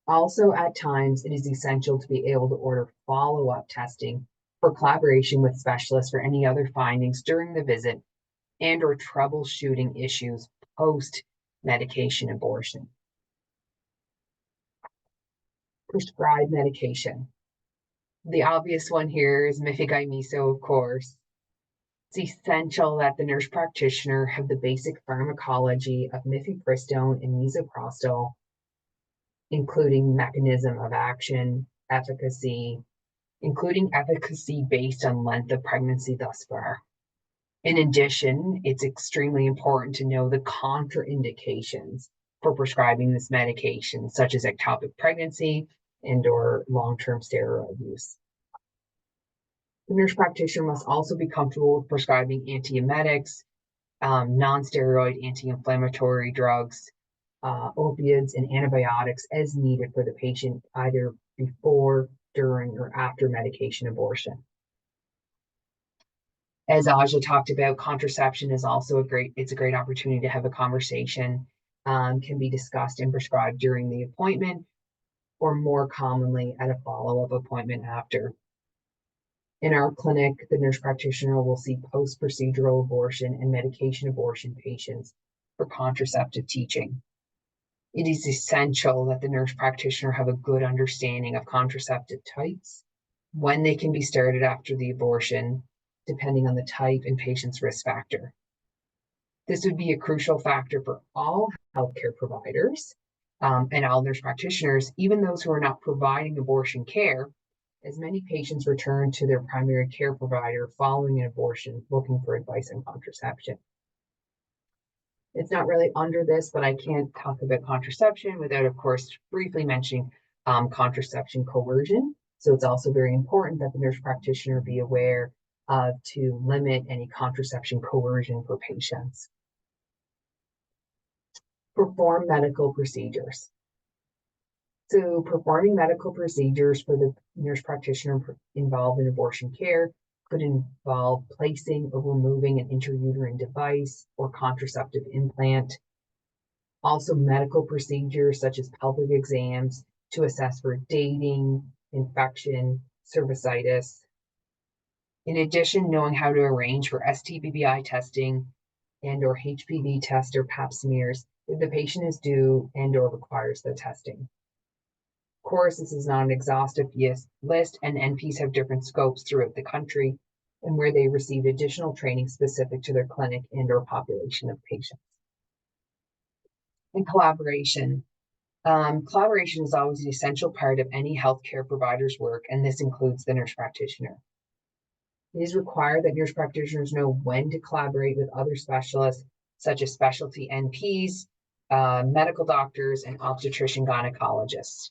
Also, at times, it is essential to be able to order follow-up testing for collaboration with specialists for any other findings during the visit and or troubleshooting issues post-medication abortion. Prescribed medication. The obvious one here is mifenyg-miso, of course. It's essential that the nurse practitioner have the basic pharmacology of mifepristone and misoprostol, including mechanism of action, efficacy, including efficacy based on length of pregnancy thus far. In addition, it's extremely important to know the contraindications for prescribing this medication, such as ectopic pregnancy and or long-term steroid use. The nurse practitioner must also be comfortable with prescribing antiemetics, non-steroid anti-inflammatory drugs, opiates, and antibiotics as needed for the patient, either before, during, or after medication abortion. As Aja talked about, contraception is also a great opportunity to have a conversation, can be discussed and prescribed during the appointment, or more commonly at a follow-up appointment after. In our clinic, the nurse practitioner will see post-procedural abortion and medication abortion patients for contraceptive teaching. It is essential that the nurse practitioner have a good understanding of contraceptive types, when they can be started after the abortion, depending on the type and patient's risk factor. This would be a crucial factor for all healthcare providers and all nurse practitioners, even those who are not providing abortion care, as many patients return to their primary care provider following an abortion looking for advice on contraception. It's not really under this, but I can't talk about contraception without, of course, briefly mentioning contraception coercion. So it's also very important that the nurse practitioner be aware to limit any contraception coercion for patients. Perform medical procedures. So performing medical procedures for the nurse practitioner involved in abortion care could involve placing or removing an intrauterine device or contraceptive implant. Also medical procedures such as pelvic exams to assess for dating, infection, cervicitis. In addition, knowing how to arrange for STBBI testing and or HPV test or pap smears if the patient is due and or requires the testing. Of course, this is not an exhaustive list, and NPs have different scopes throughout the country and where they receive additional training specific to their clinic and or population of patients. And collaboration. Collaboration is always an essential part of any healthcare provider's work, and this includes the nurse practitioner. It is required that nurse practitioners know when to collaborate with other specialists, such as specialty NPs, medical doctors, and obstetrician gynecologists.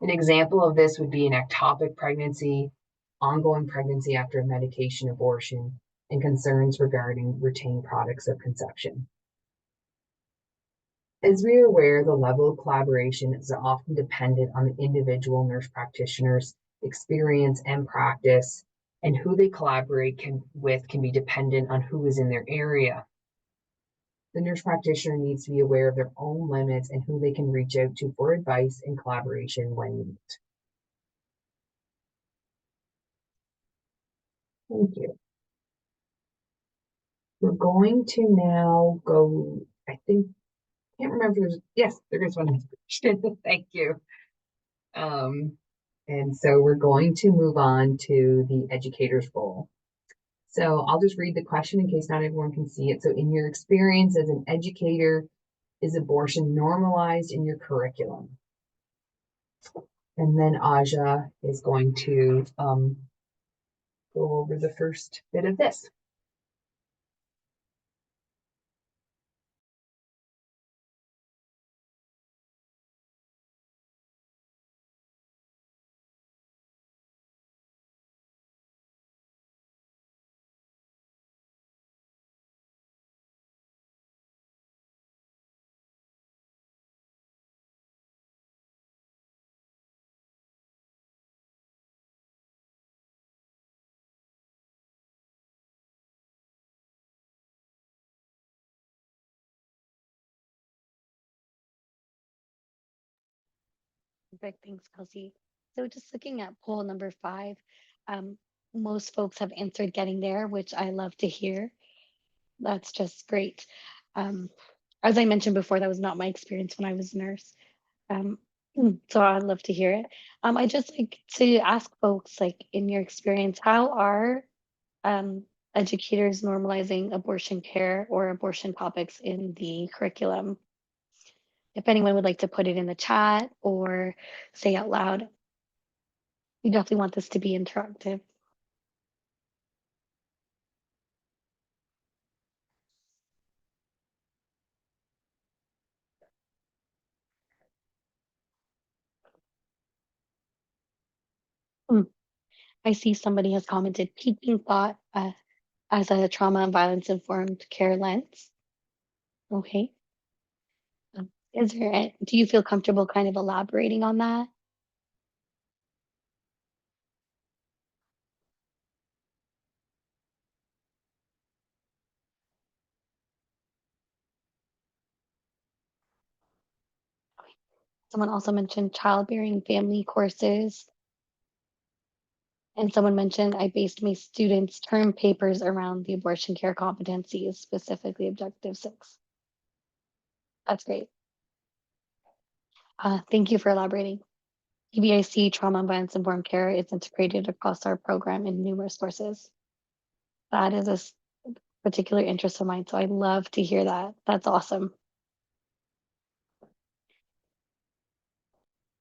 An example of this would be an ectopic pregnancy, ongoing pregnancy after a medication abortion, and concerns regarding retained products of conception. As we are aware, the level of collaboration is often dependent on the individual nurse practitioner's experience and practice, and who they collaborate with can be dependent on who is in their area. The nurse practitioner needs to be aware of their own limits and who they can reach out to for advice and collaboration when needed. Thank you. We're going to now go, I think, can't remember, yes, there is one. Thank you. And so we're going to move on to the educator's role. So I'll just read the question in case not everyone can see it. So in your experience as an educator, is abortion normalized in your curriculum? And then Aja is going to go over the first bit of this. Perfect. Thanks, Kelsey. So just looking at poll number 5, um, most folks have answered getting there, which I love to hear. That's just great. Um, as I mentioned before, that was not my experience when I was a nurse. Um, so I'd love to hear it. I just like to ask folks, like in your experience, how are educators normalizing abortion care or abortion topics in the curriculum? If anyone would like to put it in the chat or say out loud, we definitely want this to be interactive. Hmm. I see somebody has commented peaking thought as a trauma and violence informed care lens. Okay. Do you feel comfortable kind of elaborating on that? Someone also mentioned childbearing family courses. And someone mentioned I based my students' term papers around the abortion care competencies, specifically Objective 6. That's great. Thank you for elaborating. EBIC trauma and violence informed care is integrated across our program in numerous courses. That is a particular interest of mine, so I love to hear that. That's awesome.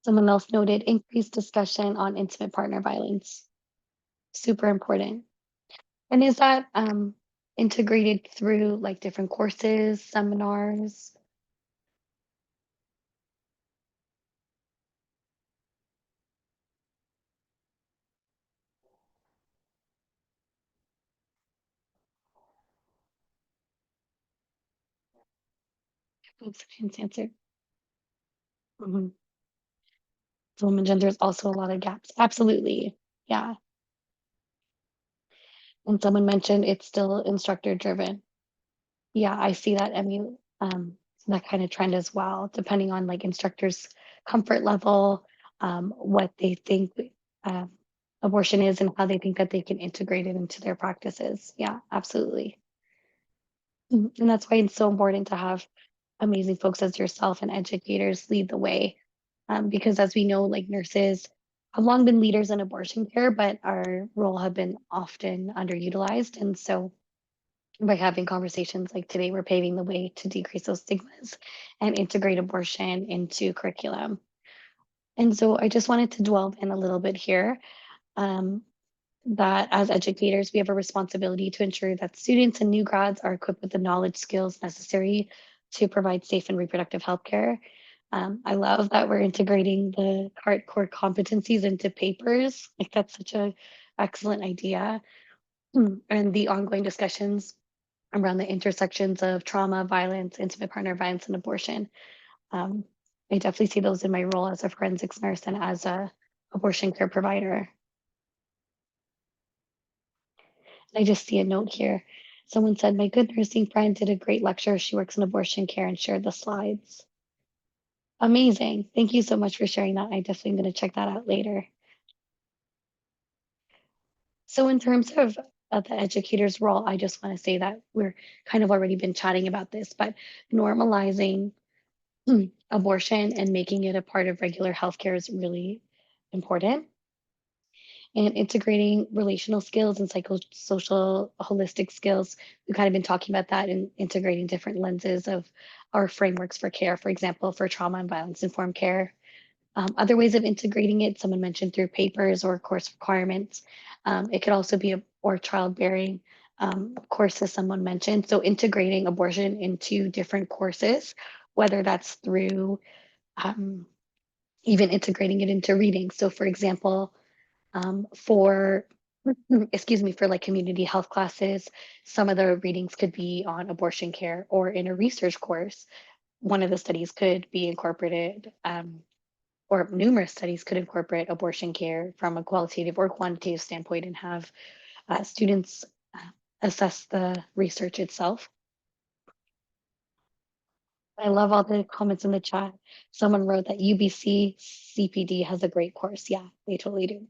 Someone else noted increased discussion on intimate partner violence. Super important. And is that integrated through like different courses, seminars? Thanks, Chance answer. Mhm. Women gender is also a lot of gaps. Absolutely. Yeah. And someone mentioned it's still instructor driven. Yeah, I see that. I mean, that kind of trend as well, depending on like instructors' comfort level, what they think um, abortion is, and how they think that they can integrate it into their practices. Yeah, absolutely. And that's why it's so important to have amazing folks as yourself and educators lead the way. Because as we know, like nurses have long been leaders in abortion care, but our role have been often underutilized. And so by having conversations like today, we're paving the way to decrease those stigmas and integrate abortion into curriculum. And so I just wanted to dwell in a little bit here. Um, that as educators, we have a responsibility to ensure that students and new grads are equipped with the knowledge skills necessary to provide safe and reproductive health care. I love that we're integrating the CART core competencies into papers. Like that's such a excellent idea. And the ongoing discussions around the intersections of trauma, violence, intimate partner violence, and abortion. Um, I definitely see those in my role as a forensics nurse and as a abortion care provider. I just see a note here. Someone said, my good nursing friend did a great lecture. She works in abortion care and shared the slides. Amazing. Thank you so much for sharing that. I definitely am going to check that out later. So in terms of the educator's role, I just want to say that we're kind of already been chatting about this, but normalizing abortion and making it a part of regular healthcare is really important. And integrating relational skills and psychosocial holistic skills. We've kind of been talking about that and integrating different lenses of our frameworks for care, for example, for trauma and violence informed care. Other ways of integrating it, someone mentioned through papers or course requirements. It could also be or childbearing courses someone mentioned. So integrating abortion into different courses, whether that's through um, even integrating it into reading. So for example, for excuse me, for like community health classes, some of the readings could be on abortion care, or in a research course, one of the studies could be incorporated, or numerous studies could incorporate abortion care from a qualitative or quantitative standpoint and have students assess the research itself. I love all the comments in the chat. Someone wrote that UBC CPD has a great course. Yeah, they totally do.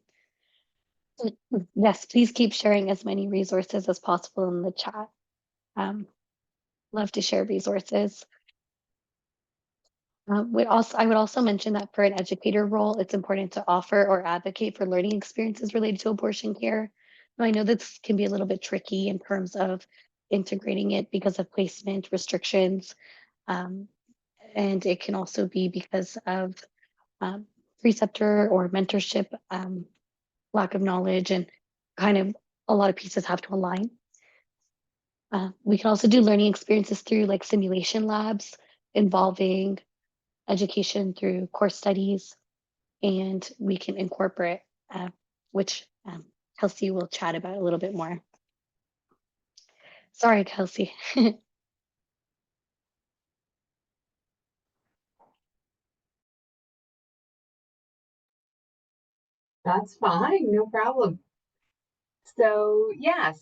Yes, please keep sharing as many resources as possible in the chat. Love to share resources. I would also mention that for an educator role, it's important to offer or advocate for learning experiences related to abortion care. Now, I know this can be a little bit tricky in terms of integrating it because of placement restrictions, um, and it can also be because of um, preceptor or mentorship lack of knowledge, and kind of a lot of pieces have to align. We can also do learning experiences through like simulation labs involving education through course studies, and we can incorporate, which Kelsey will chat about a little bit more. Sorry, Kelsey. That's fine, no problem. So yeah,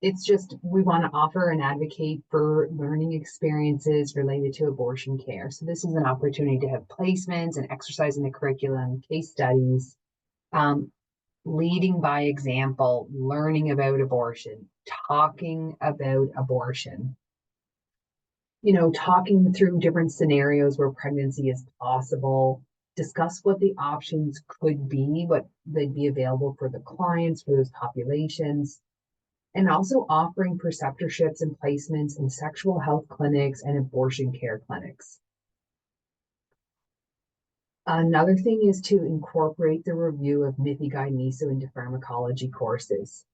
it's just we want to offer and advocate for learning experiences related to abortion care. So this is an opportunity to have placements and exercise in the curriculum, case studies, leading by example, learning about abortion, talking about abortion. You know, talking through different scenarios where pregnancy is possible, discuss what the options could be, what they'd be available for the clients, for those populations, and also offering preceptorships and placements in sexual health clinics and abortion care clinics. Another thing is to incorporate the review of MIFI-Guide-NISO into pharmacology courses.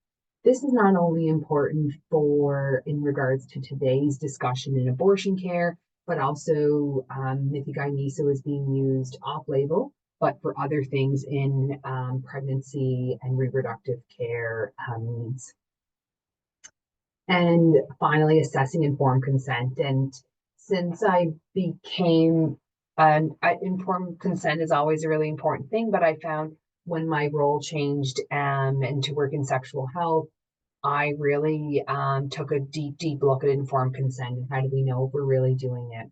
This is not only important in regards to today's discussion in abortion care, but also MIFI-Guide-NISO is being used off-label, but for other things in pregnancy and reproductive care needs. And finally, assessing informed consent. And since I became informed consent is always a really important thing, but I found when my role changed and to work in sexual health, I really took a deep look at informed consent and how do we know if we're really doing it.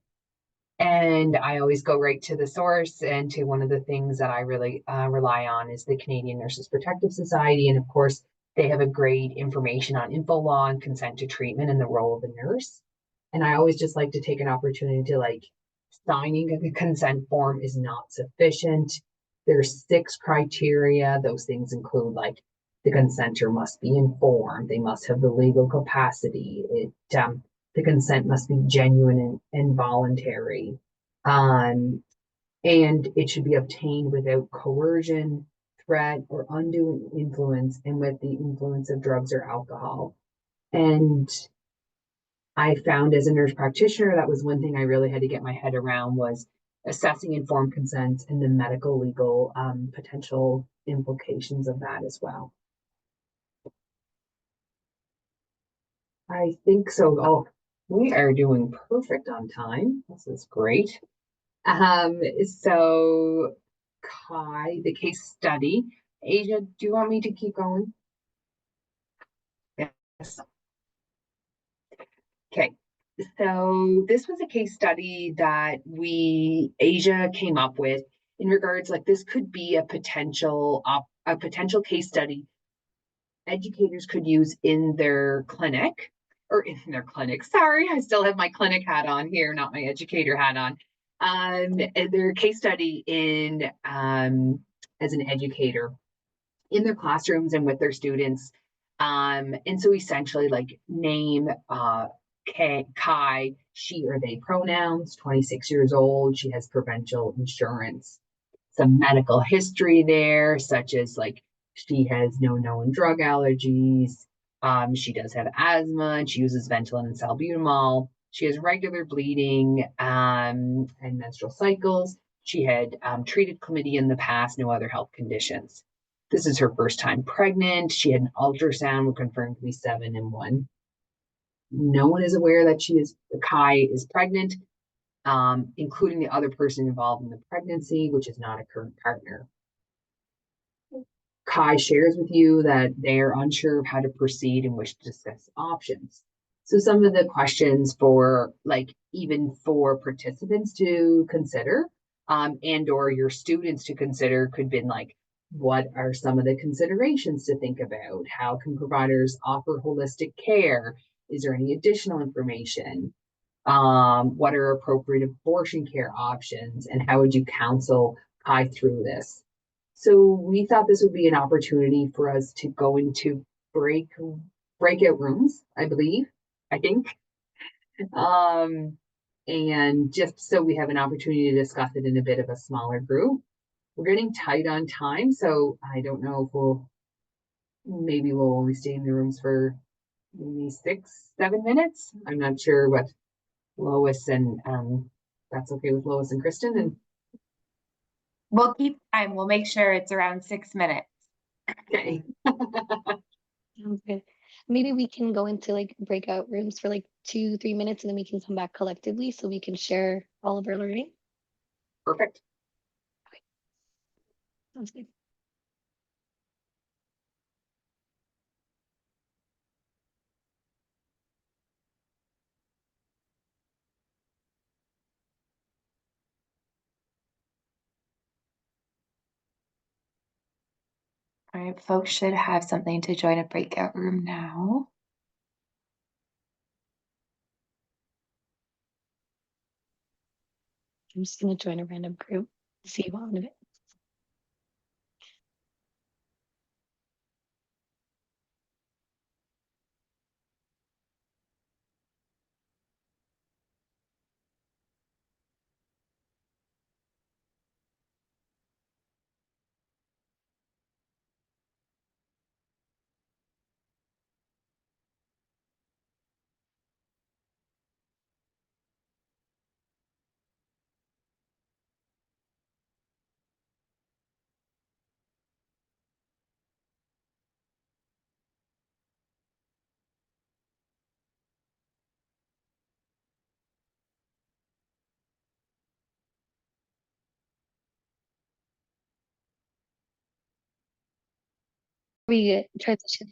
And I always go right to the source, and to one of the things that I really rely on is the Canadian Nurses Protective Society. And of course, they have a great information on info law and consent to treatment and the role of a nurse. And I always just like to take an opportunity to signing a consent form is not sufficient. There's 6 criteria. Those things include the consenter must be informed, they must have the legal capacity, the consent must be genuine and voluntary, and it should be obtained without coercion, threat, or undue influence, and with the influence of drugs or alcohol. And I found as a nurse practitioner, that was one thing I really had to get my head around, was assessing informed consent and the medical legal potential implications of that as well. I think so. Oh, we are doing perfect on time. This is great. So Kai, the case study. Asia, do you want me to keep going? Yes. Okay. So this was a case study that Asia came up with in regards, this could be a potential case study educators could use in their clinic, or in their clinic. Sorry, I still have my clinic hat on here, not my educator hat on. And their case study in as an educator in their classrooms and with their students. And so essentially, like, name Kai, she or they pronouns, 26 years old, she has provincial insurance. Some medical history there, such as like she has no known drug allergies. She does have asthma and she uses Ventolin and salbutamol. She has regular bleeding and menstrual cycles. She had treated chlamydia in the past, no other health conditions. This is her first time pregnant. She had an ultrasound confirmed to be 7 and 1. No one is aware that Kai is pregnant, including the other person involved in the pregnancy, which is not a current partner. Kai shares with you that they're unsure of how to proceed and wish to discuss options. So some of the questions for, like, even for participants to consider, and or your students to consider could be like, what are some of the considerations to think about? How can providers offer holistic care? Is there any additional information? What are appropriate abortion care options? And how would you counsel Kai through this? So we thought this would be an opportunity for us to go into breakout rooms, I think. And just so we have an opportunity to discuss it in a bit of a smaller group. We're getting tight on time, so I don't know if maybe we'll only stay in the rooms for maybe 6-7 minutes. I'm not sure what Lois and that's okay with Lois and Kristen. And we'll keep time. We'll make sure it's around 6 minutes. okay. Sounds good. Maybe we can go into like breakout rooms for like 2-3 minutes and then we can come back collectively so we can share all of our learning. Perfect. Sounds good. All right, folks should have something to join a breakout room now. I'm just going to join a random group, see one of it. We transition.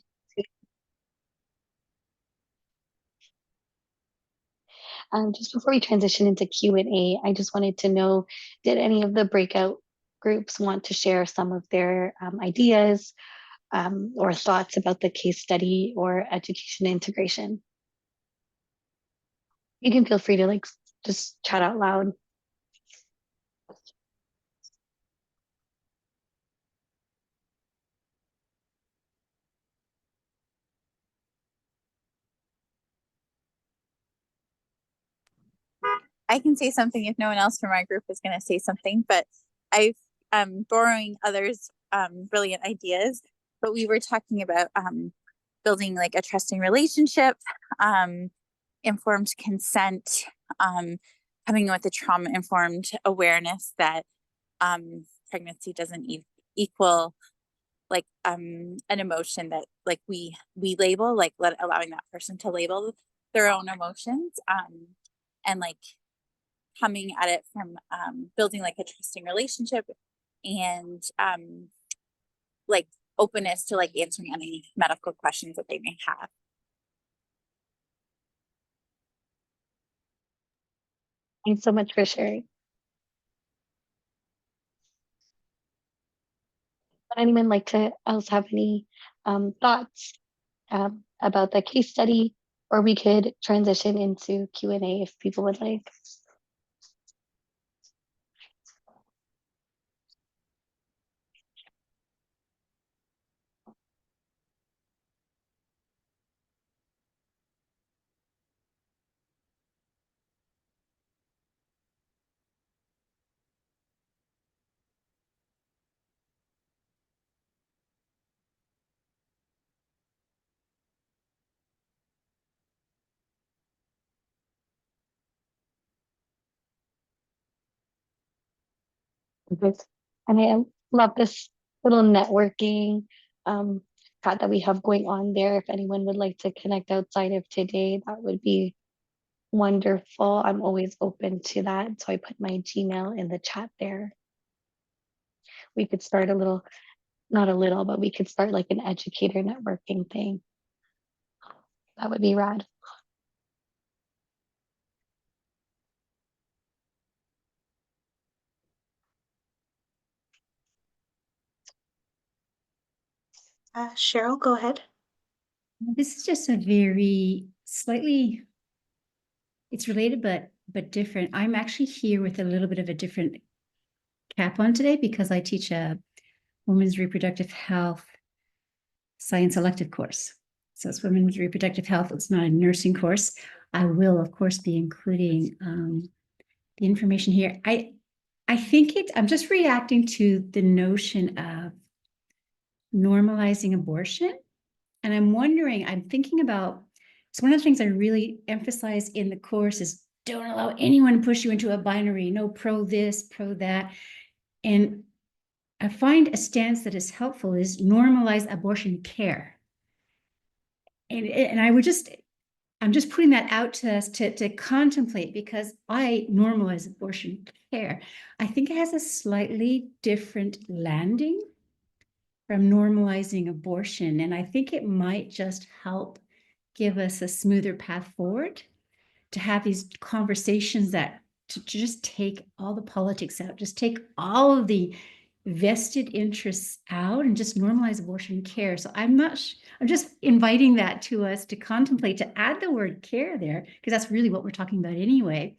Just before we transition into Q&A, I just wanted to know, did any of the breakout groups want to share some of their ideas or thoughts about the case study or education integration? You can feel free to like just chat out loud. I can say something if no one else from our group is going to say something, but I'm borrowing others' brilliant ideas. But we were talking about building like a trusting relationship, informed consent, coming with a trauma-informed awareness that pregnancy doesn't equal like an emotion that like we label, like allowing that person to label their own emotions, and like coming at it from building like a trusting relationship and like openness to like answering any medical questions that they may have. Thanks so much for sharing. Would anyone like to else have any thoughts about the case study, or we could transition into Q&A if people would like. Perfect. And I love this little networking um, chat that we have going on there. If anyone would like to connect outside of today, that would be wonderful. I'm always open to that. So I put my Gmail in the chat there. We could start a little, not a little, but we could start like an educator networking thing. That would be rad. Cheryl, go ahead. This is just a very slightly, it's related but different. I'm actually here with a little bit of a different cap on today because I teach a women's reproductive health science elective course. So it's women's reproductive health. It's not a nursing course. I will, of course, be including the information here. I think I'm just reacting to the notion of normalizing abortion. And I'm wondering, I'm thinking about, so one of the things I really emphasize in the course is don't allow anyone to push you into a binary, no pro this, pro that. And I find a stance that is helpful is normalize abortion care. And I'm just putting that out to us to contemplate because I normalize abortion care. I think it has a slightly different landing from normalizing abortion. And I think it might just help give us a smoother path forward to have these conversations that to just take all the politics out, just take all of the vested interests out and just normalize abortion care. So I'm just inviting that to us to contemplate, to add the word care there, because that's really what we're talking about anyway,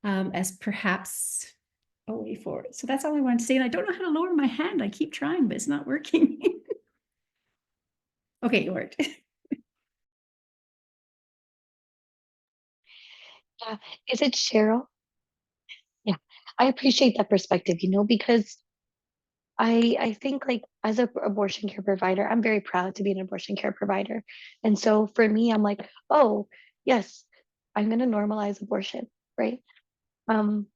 as perhaps a way forward. So that's all I want to say. And I don't know how to lower my hand. I keep trying, but it's not working. Okay, it worked. Yeah. Is it Cheryl? Yeah. I appreciate that perspective, because I think like as a abortion care provider, I'm very proud to be an abortion care provider. And so for me, I'm like, oh, yes, I'm going to normalize abortion, right? Um,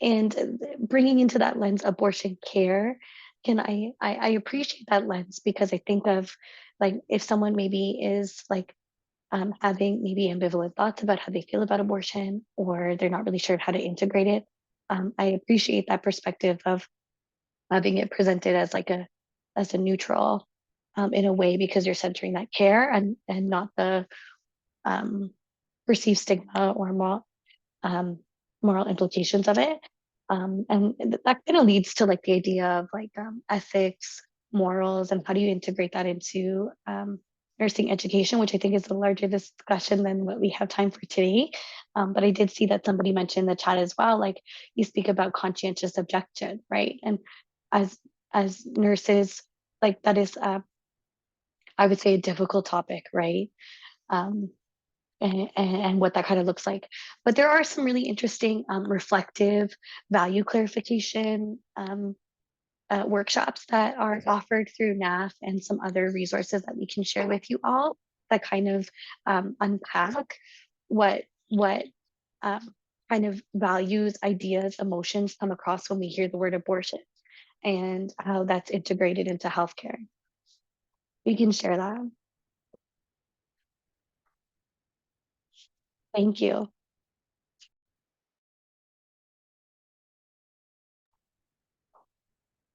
and bringing into that lens abortion care, I appreciate that lens because I think of like if someone maybe is like having maybe ambivalent thoughts about how they feel about abortion or they're not really sure how to integrate it. I appreciate that perspective of having it presented as like as a neutral in a way because you're centering that care and not the um, perceived stigma or moral implications of it. And that kind of leads to like the idea of like ethics, morals, and how do you integrate that into nursing education, which I think is a larger discussion than what we have time for today. But I did see that somebody mentioned in the chat as well, like you speak about conscientious objection, right? And as nurses, like that is, I would say, a difficult topic, right? Um, and what that kind of looks like. But there are some really interesting reflective value clarification workshops that are offered through NAF and some other resources that we can share with you all that kind of unpack what kind of values, ideas, emotions come across when we hear the word abortion and how that's integrated into healthcare. We can share that. Thank you.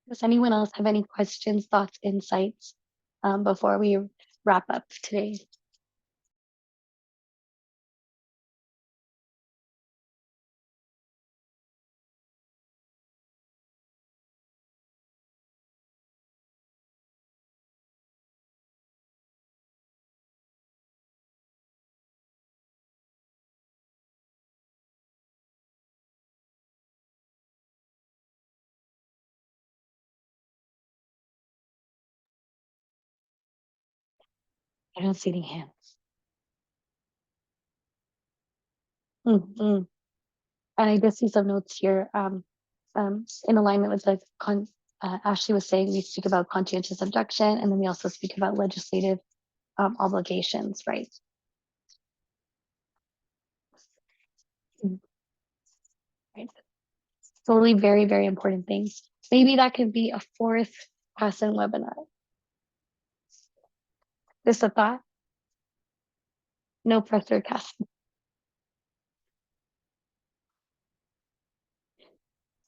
Does anyone else have any questions, thoughts, insights before we wrap up today? I don't see any hands. Mm-hmm. I did see some notes here in alignment with the Ashley was saying, we speak about conscientious objection, and then we also speak about legislative obligations, right? Right. Totally very, very important things. Maybe that could be a fourth Hassan webinar. This a thought? No pressure, Cass.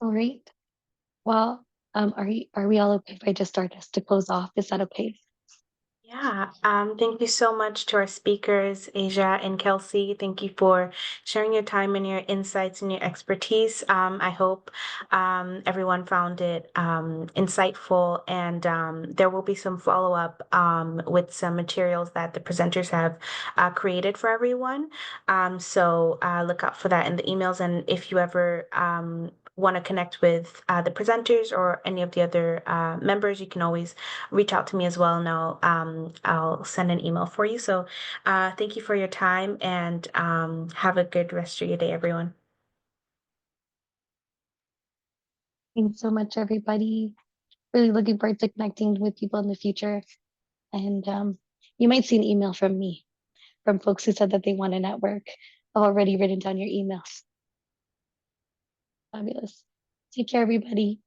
All right. Well, are we all okay if I just start this to close off? Is that okay? Yeah, thank you so much to our speakers, Asia and Kelsey. Thank you for sharing your time and your insights and your expertise. I hope everyone found it insightful, and there will be some follow-up with some materials that the presenters have created for everyone. So look out for that in the emails, and if you ever want to connect with the presenters or any of the other members, you can always reach out to me as well, and I'll send an email for you. So thank you for your time, and have a good rest of your day, everyone. Thanks so much, everybody. Really looking forward to connecting with people in the future. And you might see an email from me, from folks who said that they want to network. I've already written down your emails. Fabulous. Take care, everybody.